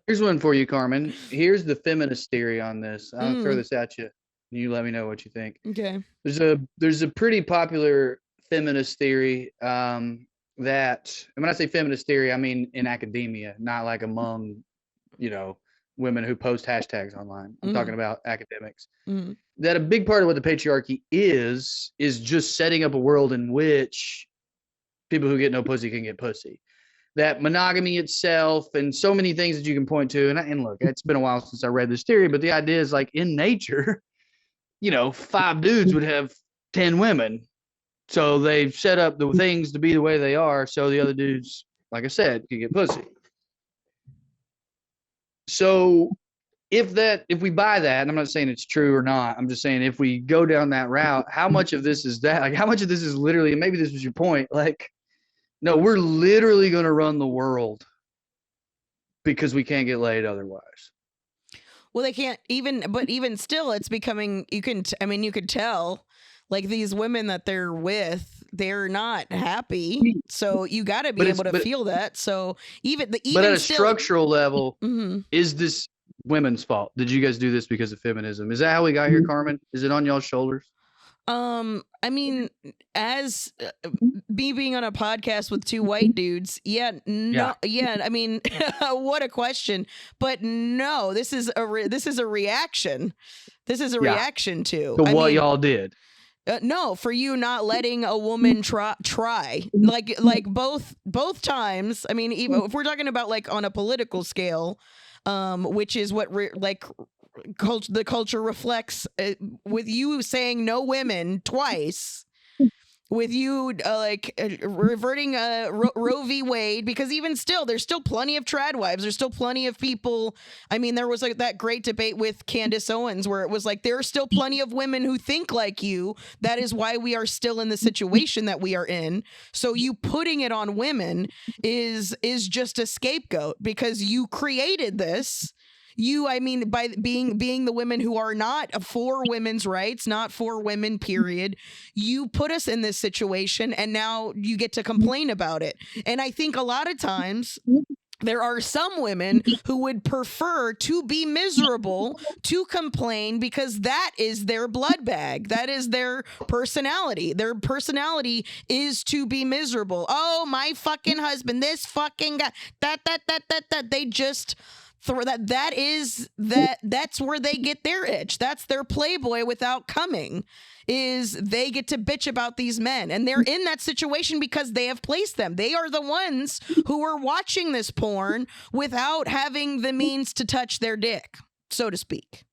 Here's one for you, Carmen. Here's the feminist theory on this. I'll throw this at you. You let me know what you think. Okay. There's a pretty popular feminist theory that, and when I say feminist theory, I mean in academia, not like among, women who post hashtags online. I'm talking about academics. That a big part of what the patriarchy is just setting up a world in which people who get no pussy can get pussy. that monogamy itself and so many things that you can point to. And look, it's been a while since I read this theory, but the idea is like in nature, 5 dudes would have 10 women. So they've set up the things to be the way they are. So the other dudes, like I said, can get pussy. So if we buy that, and I'm not saying it's true or not, I'm just saying if we go down that route, how much of this is that? Like how much of this is literally, and maybe this was your point, like, no, we're literally going to run the world because we can't get laid otherwise. Well, they can't even still, it's becoming, you could tell, like these women that they're with, they're not happy. So you got to be able to feel that. So even at a structural level, is this women's fault? Did you guys do this because of feminism? Is that how we got here, Carmen? Is it on y'all's shoulders? I mean, as me being on a podcast with 2 white dudes, I mean, what a question. But no, this is a reaction. This is a reaction to what y'all did. No, for you not letting a woman try, like both times. I mean, even if we're talking about like on a political scale, which is what the culture reflects, with you saying no women twice, with you reverting Roe v. Wade, because even still, there's still plenty of trad wives. There's still plenty of people. I mean, there was like that great debate with Candace Owens where it was like, there are still plenty of women who think like you. That is why we are still in the situation that we are in. So you putting it on women is just a scapegoat because you created this. By being the women who are not for women's rights, not for women, period, you put us in this situation and now you get to complain about it. And I think a lot of times there are some women who would prefer to be miserable to complain because that is their blood bag. That is their personality. Their personality is to be miserable. Oh, my fucking husband, this fucking guy, that. They just... that's where they get their itch. That's their Playboy without coming, is they get to bitch about these men, and they're in that situation because they have placed them. They are the ones who are watching this porn without having the means to touch their dick, so to speak.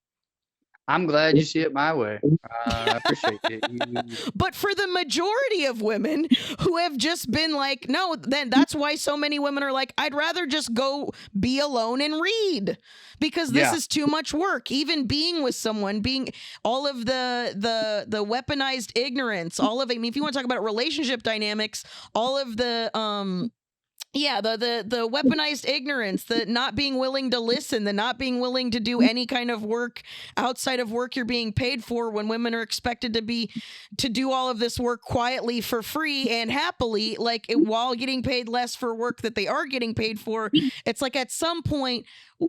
I'm glad you see it my way. I appreciate it. But for the majority of women who have just been like, no, then that's why so many women are like, I'd rather just go be alone and read because this is too much work. Even being with someone, being all of the weaponized ignorance, all of it. I mean, if you want to talk about relationship dynamics, all of the the weaponized ignorance, the not being willing to listen, the not being willing to do any kind of work outside of work you're being paid for, when women are expected to do all of this work quietly for free and happily, while getting paid less for work that they are getting paid for. It's like at some point,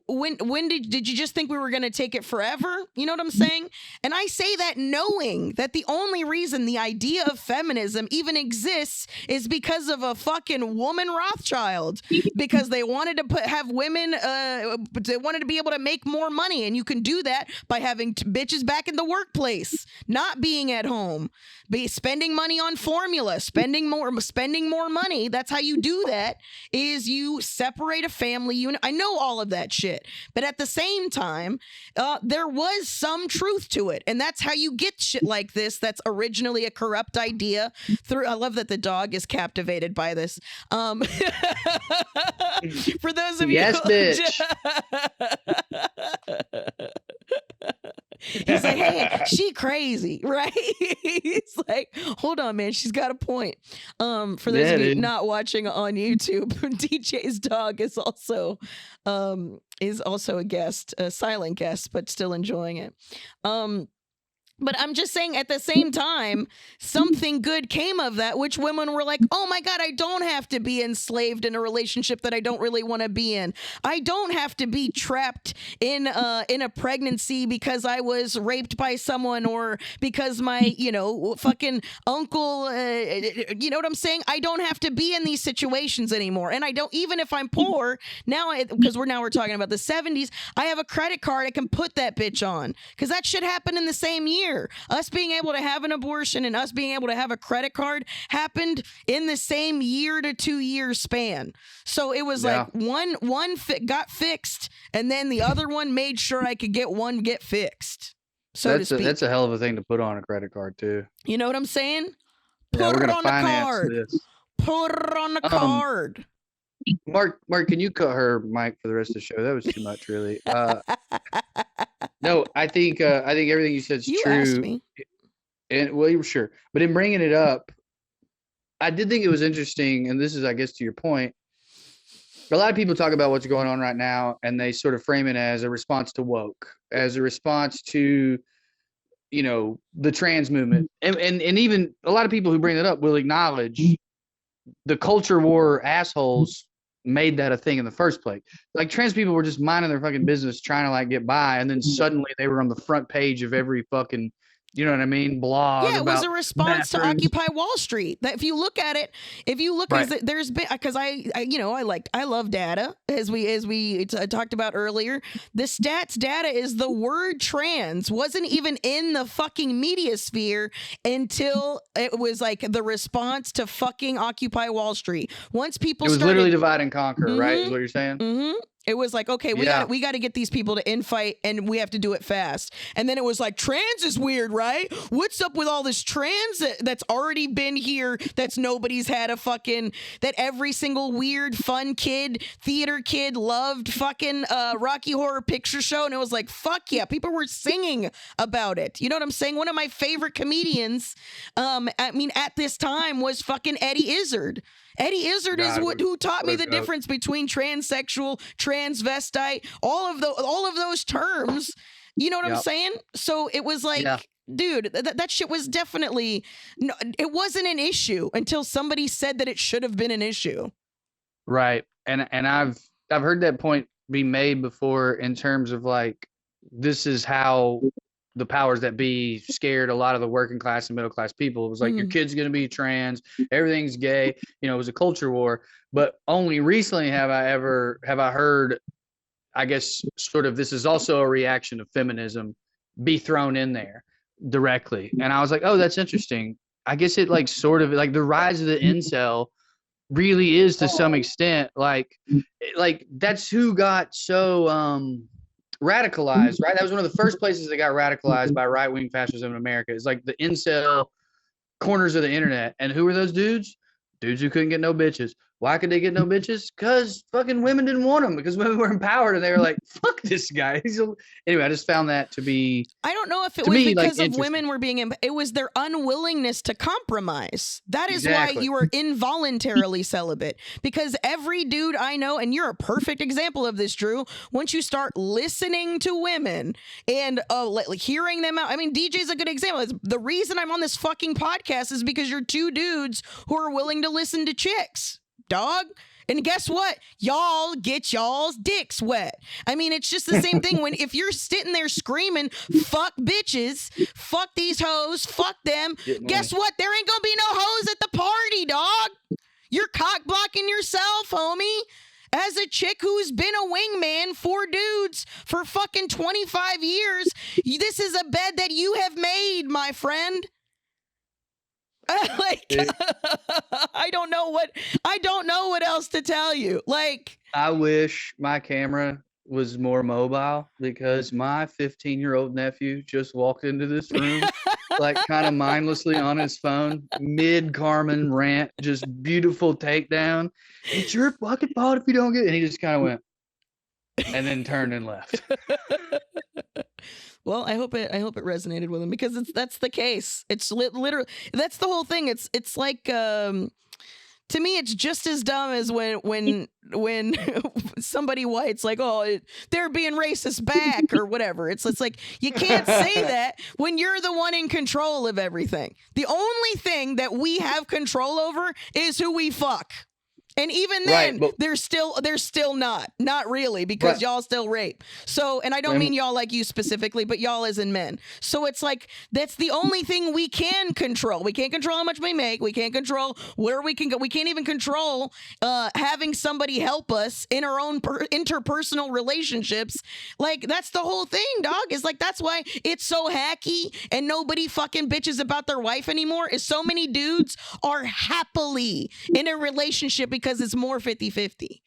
when did you just think we were going to take it forever? You know what I'm saying? And I say that knowing that the only reason the idea of feminism even exists is because of a fucking woman Rothschild, because they wanted to have women, they wanted to be able to make more money. And you can do that by having bitches back in the workplace, not being at home, spending money on formula, spending more money. That's how you do that, is you separate a family unit. I know all of that shit, but at the same time, there was some truth to it, and that's how you get shit like this. That's originally a corrupt idea. I love that the dog is captivated by this. For those of you, yes, bitch. He's like, hey, she crazy, right? He's like, hold on, man, she's got a point. For those of you not watching on YouTube, DJ's dog is also a guest, a silent guest, but still enjoying it. But I'm just saying, at the same time, something good came of that, which women were like, oh my God, I don't have to be enslaved in a relationship that I don't really want to be in. I don't have to be trapped in a pregnancy because I was raped by someone, or because my, fucking uncle, you know what I'm saying? I don't have to be in these situations anymore. And I don't, even if I'm poor, because we're talking about the 70s, I have a credit card I can put that bitch on, because that shit happened in the same year. year. Us being able to have an abortion and us being able to have a credit card happened in the same year to 2 year span. So it was like one got fixed, and then the other one made sure I could get fixed. So that's a hell of a thing to put on a credit card too. You know what I'm saying? Yeah, Put it on the card. This. Put it on the card. Mark, can you cut her mic for the rest of the show? That was too much, really. No, I think everything you said is you true. Asked me. And well, you were sure, but in bringing it up, I did think it was interesting, and this is, I guess, to your point. A lot of people talk about what's going on right now, and they sort of frame it as a response to woke, as a response to, you know, the trans movement, and even a lot of people who bring it up will acknowledge the culture war assholes made that a thing in the first place. Like, trans people were just minding their fucking business, trying to like get by, and then suddenly they were on the front page of every fucking, you know what I mean, blog. Yeah, it was a response to bathrooms. Occupy Wall Street. That if you look at it, Right. there's been, because I love data, as we talked about earlier. The stats data is the word trans wasn't even in the fucking media sphere until it was like the response to fucking Occupy Wall Street. Once people It was started, literally divide and conquer, right? Is what you're saying? Mm-hmm. It was like, okay, we got to get these people to infight, and we have to do it fast. And then it was like, trans is weird, right? What's up with all this trans that's already been here, that's nobody's had a fucking, that every single weird fun theater kid loved fucking Rocky Horror Picture Show. And it was like, fuck yeah, people were singing about it. You know what I'm saying? One of my favorite comedians, at this time was fucking Eddie Izzard. Eddie Izzard is who taught me the difference between transsexual, transvestite, all of those terms. You know what I'm saying? So it was like, dude, that shit was definitely no, it wasn't an issue until somebody said that it should have been an issue. Right. And I've heard that point be made before in terms of like, this is how the powers that be scared a lot of the working class and middle class people. It was like, your kid's going to be trans, everything's gay. You know, it was a culture war. But only recently have I heard, I guess, sort of, this is also a reaction of feminism be thrown in there directly. And I was like, oh, that's interesting. I guess it like sort of like the rise of the incel really is to some extent like that's who got so radicalized, right? That was one of the first places that got radicalized by right-wing fascism in America. It's like the incel corners of the internet. And who were those dudes? Dudes who couldn't get no bitches. Why could they get no bitches? Because fucking women didn't want them, because women were empowered and they were like, fuck this guy. Anyway, I just found that to be, I don't know if it was because of women were being, it was their unwillingness to compromise. That is why you were involuntarily celibate. Because every dude I know, and you're a perfect example of this, Drew, once you start listening to women and hearing them out. I mean, DJ's a good example. The reason I'm on this fucking podcast is because you're two dudes who are willing to listen to chicks. Dog. And guess what? Y'all get y'all's dicks wet. I mean, it's just the same thing if you're sitting there screaming, fuck bitches, fuck these hoes, fuck them. Guess what? There ain't gonna be no hoes at the party, dog. You're cock blocking yourself, homie. As a chick who's been a wingman for dudes for fucking 25 years, this is a bed that you have made, my friend. I don't know what else to tell you. Like, I wish my camera was more mobile, because my 15-year-old nephew just walked into this room like kind of mindlessly on his phone, mid Carmen rant, just beautiful takedown. It's your fucking fault if you don't get it. And he just kind of went and then turned and left. Well, I hope it resonated with him, because that's the case. It's literally, that's the whole thing. It's like, to me, it's just as dumb as when somebody white's like, oh, they're being racist back or whatever. It's like, you can't say that when you're the one in control of everything. The only thing that we have control over is who we fuck. And even Right, then, but- they're still not really, because Right. y'all still rape. So, and I don't mean y'all like you specifically, but y'all as in men. So it's like, that's the only thing we can control. We can't control how much we make. We can't control where we can go. We can't even control having somebody help us in our own interpersonal relationships. Like, that's the whole thing, dog. Is like, that's why it's so hacky and nobody fucking bitches about their wife anymore, is so many dudes are happily in a relationship because it's more 50-50.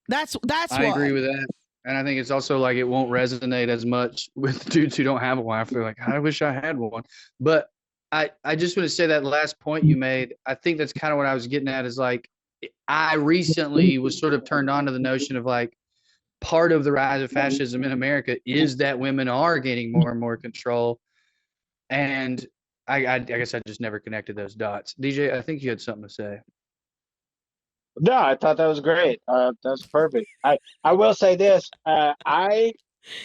That's I why. agree with that. And I think it's also like it won't resonate as much with dudes who don't have a wife. They're like, I wish I had one. But I just want to say that last point you made. I think that's kind of what I was getting at, is like, I recently was sort of turned on to the notion of like, part of the rise of fascism in America is that women are gaining more and more control. And I guess I just never connected those dots. DJ, I think you had something to say. No, I thought that was great. That's perfect. I will say this. I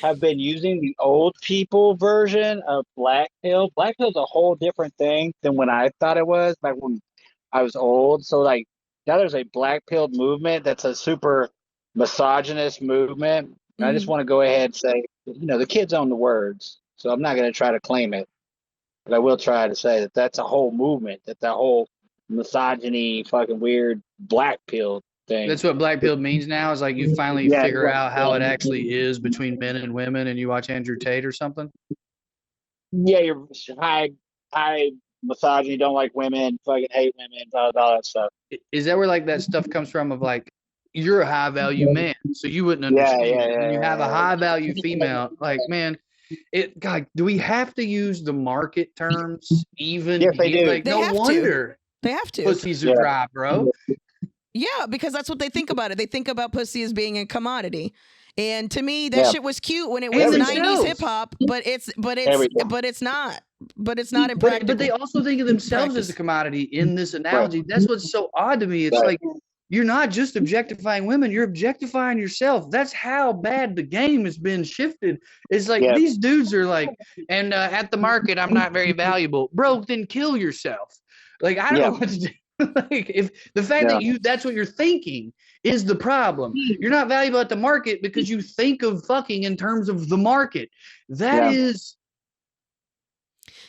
have been using the old people version of Black Pill. Black Pill's a whole different thing than when I thought it was back when I was old. So like now there's a Black Pill movement that's a super misogynist movement. And I just want to go ahead and say, the kids own the words, so I'm not going to try to claim it, but I will try to say that that's a whole movement, that whole misogyny, fucking weird Black Pill thing. That's what Black Pill means now, is like you finally figure out how it actually is between men and women, and you watch Andrew Tate or something. Yeah, you're high misogyny, don't like women, fucking hate women, all that stuff. Is that where like that stuff comes from, of like, you're a high value man, so you wouldn't understand it. When you have a high value female, like, man, God, do we have to use the market terms even? Yes, they do. Like, They no have to. wonder They have to. pussies are dry, bro. Yeah, because that's what they think about it. They think about pussy as being a commodity. And to me, that shit was cute when it was Everything 90s else. hip hop, but it's Everything. but it's not. But it's not impractical. But they also think of themselves as a commodity in this analogy. That's what's so odd to me. It's like, you're not just objectifying women, you're objectifying yourself. That's how bad the game has been shifted. It's like these dudes are like, and at the market, I'm not very valuable. Bro, then kill yourself. Like, I don't know what to do. Like, if the fact that that's what you're thinking is the problem. You're not valuable at the market because you think of fucking in terms of the market. That is.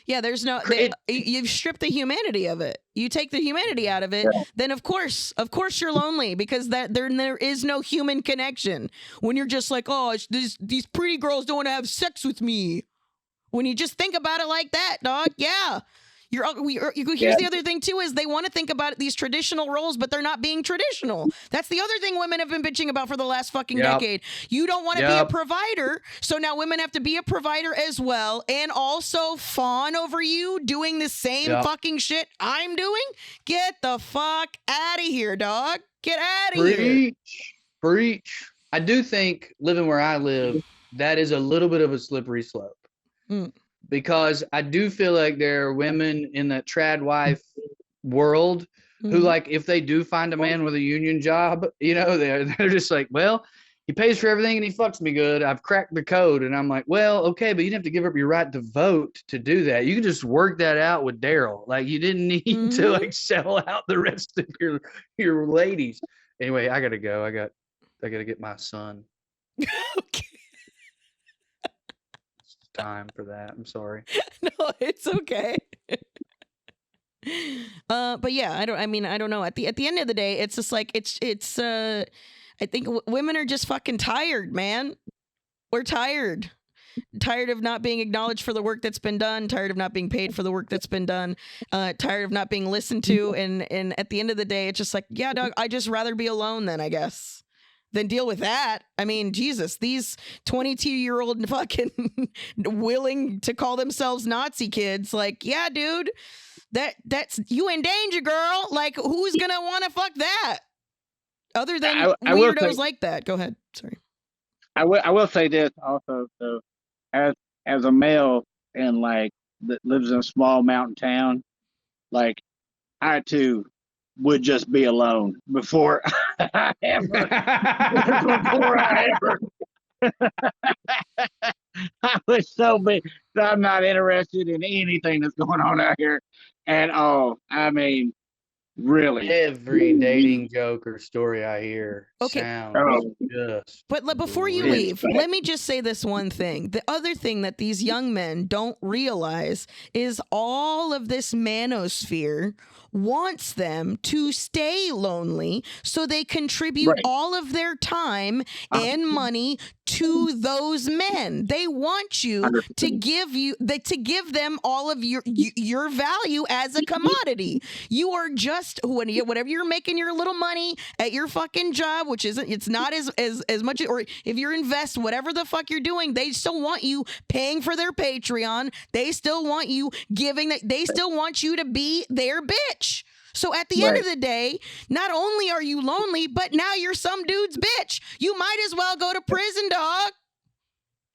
Yeah, there's no. You've stripped the humanity of it. You take the humanity out of it, then of course you're lonely, because there is no human connection when you're just like, oh, these pretty girls don't want to have sex with me. When you just think about it like that, dog, here's the other thing too, is they want to think about these traditional roles, but they're not being traditional. That's the other thing women have been bitching about for the last fucking decade. You don't want to be a provider, so now women have to be a provider as well, and also fawn over you doing the same fucking shit I'm doing. Get the fuck out of here, dog. Get out of here. Preach. I do think, living where I live, that is a little bit of a slippery slope. Because I do feel like there are women in that trad wife world who, like, if they do find a man with a union job, they're just like, well, he pays for everything and he fucks me good. I've cracked the code. And I'm like, well, okay, but you didn't have to give up your right to vote to do that. You can just work that out with Daryl. Like, you didn't need to like sell out the rest of your ladies. Anyway, I gotta go. I gotta get my son. Okay. Time for that. I'm sorry. No, it's okay. But yeah, I don't know. At the end of the day, it's just like it's I think women are just fucking tired, man. We're tired of not being acknowledged for the work that's been done, tired of not being paid for the work that's been done, tired of not being listened to, and at the end of the day, it's just like, yeah, dog, I'd just rather be alone then, I guess, than deal with that. I mean, Jesus, these 22-year-old fucking willing to call themselves Nazi kids, like, yeah, dude, that's you in danger, girl. Like, who's gonna want to fuck that other than weirdos like that? Go ahead. Sorry. I will say this also. So, as a male and like that lives in a small mountain town, like, I too would just be alone before I ever. I was so big that I'm not interested in anything that's going on out here at all. I mean, Really? Every dating joke or story I hear sounds just. But before you leave, let me just say this one thing. The other thing that these young men don't realize is all of this manosphere wants them to stay lonely so they contribute all of their time and money to those men. They want you to give them all of your value as a commodity. You are just whatever you're making your little money at your fucking job, which it's not as much, or if you invest whatever the fuck you're doing, they still want you paying for their Patreon. They still want you they still want you to be their bitch. So at the end of the day, not only are you lonely, but now you're some dude's bitch. You might as well go to prison, dog.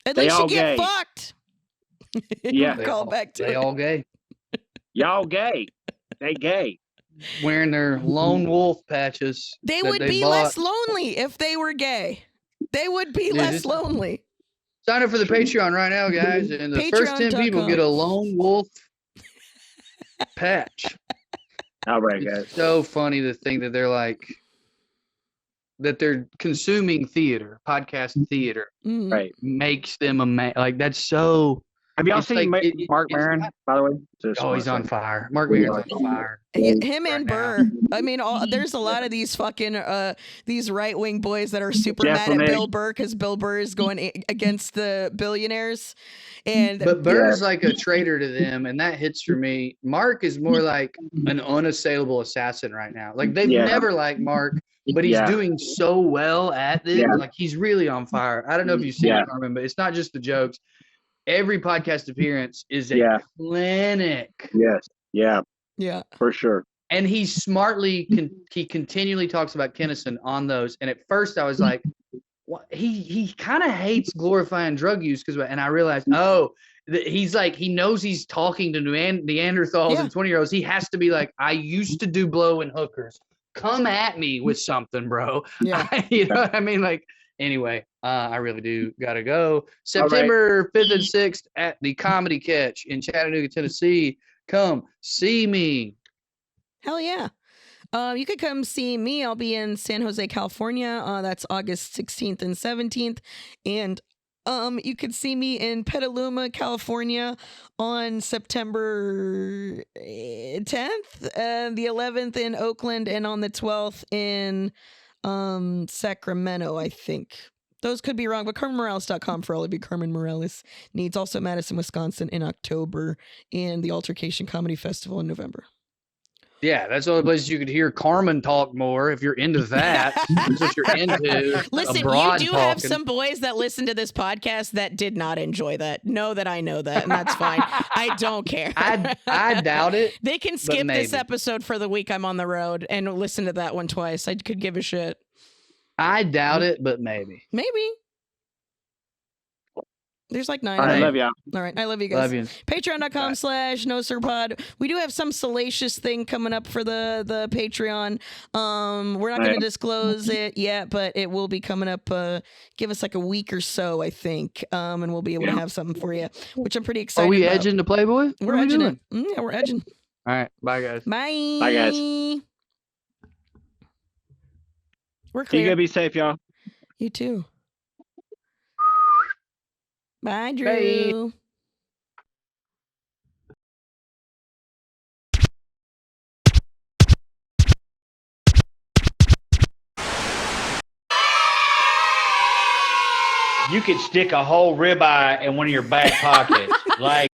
At least you get fucked. Yeah. Call back to They all gay. Y'all gay. They gay. Wearing their lone wolf patches. They would be less lonely if they were gay. They would be less lonely. Sign up for the Patreon right now, guys. And the first 10 people get a lone wolf patch. All right, guys. It's so funny to think that they're consuming theater, podcast theater. Right. Makes them like that's so. Have y'all seen Mark Maron, by the way? He's on fire. Mark Maron's on fire. Him and Burr. I mean, there's a lot of these fucking these right wing boys that are super mad at Bill Burr because Bill Burr is going against the billionaires. But Burr's like a traitor to them, and that hits for me. Mark is more like an unassailable assassin right now. Like they've never liked Mark, but he's doing so well at this. Like he's really on fire. I don't know if you've seen it, Carmen, but it's not just the jokes. Every podcast appearance is a clinic. Yes. Yeah. Yeah. For sure. And he smartly he continually talks about Kinnison on those. And at first I was like, what? He kind of hates glorifying drug use and I realized, he's like, he knows he's talking to Neanderthals and 20-year-olds. He has to be like, I used to do blow and hookers. Come at me with something, bro. Yeah. You know what I mean? Like, anyway, I really do gotta go. September 5th and 6th at the Comedy Catch in Chattanooga, Tennessee. Come see me. Hell yeah. You could come see me. I'll be in San Jose, California. That's August 16th and 17th. And you could see me in Petaluma, California on September 10th, the 11th in Oakland, and on the 12th in Sacramento, I think. Those could be wrong, but CarmenMorales.com for all of you Carmen Morales needs. Also Madison, Wisconsin in October, and the Altercation Comedy Festival in November. Yeah, that's all the places you could hear Carmen talk more if you're into that. That's what you're into. Listen, you do have some boys that listen to this podcast that did not enjoy that. Know that I know that, and that's fine. I don't care. I doubt it. They can skip this episode for the week I'm on the road and listen to that one twice. I could give a shit. I doubt it, but maybe. Maybe. There's like 9. All right, I love y'all. All right, I love you guys. Love you. Patreon.com/NoSirPod. We do have some salacious thing coming up for the Patreon. We're not going to disclose it yet, but it will be coming up. Give us like a week or so, I think, and we'll be able to have something for you, which I'm pretty excited about. Are we about. edging the Playboy? We're edging it. Yeah, we're edging. All right, bye, guys. Bye. Bye, guys. We're clear. You gotta be safe, y'all. You too. Bye, Drew. Bye. You could stick a whole ribeye in one of your back pockets. Like,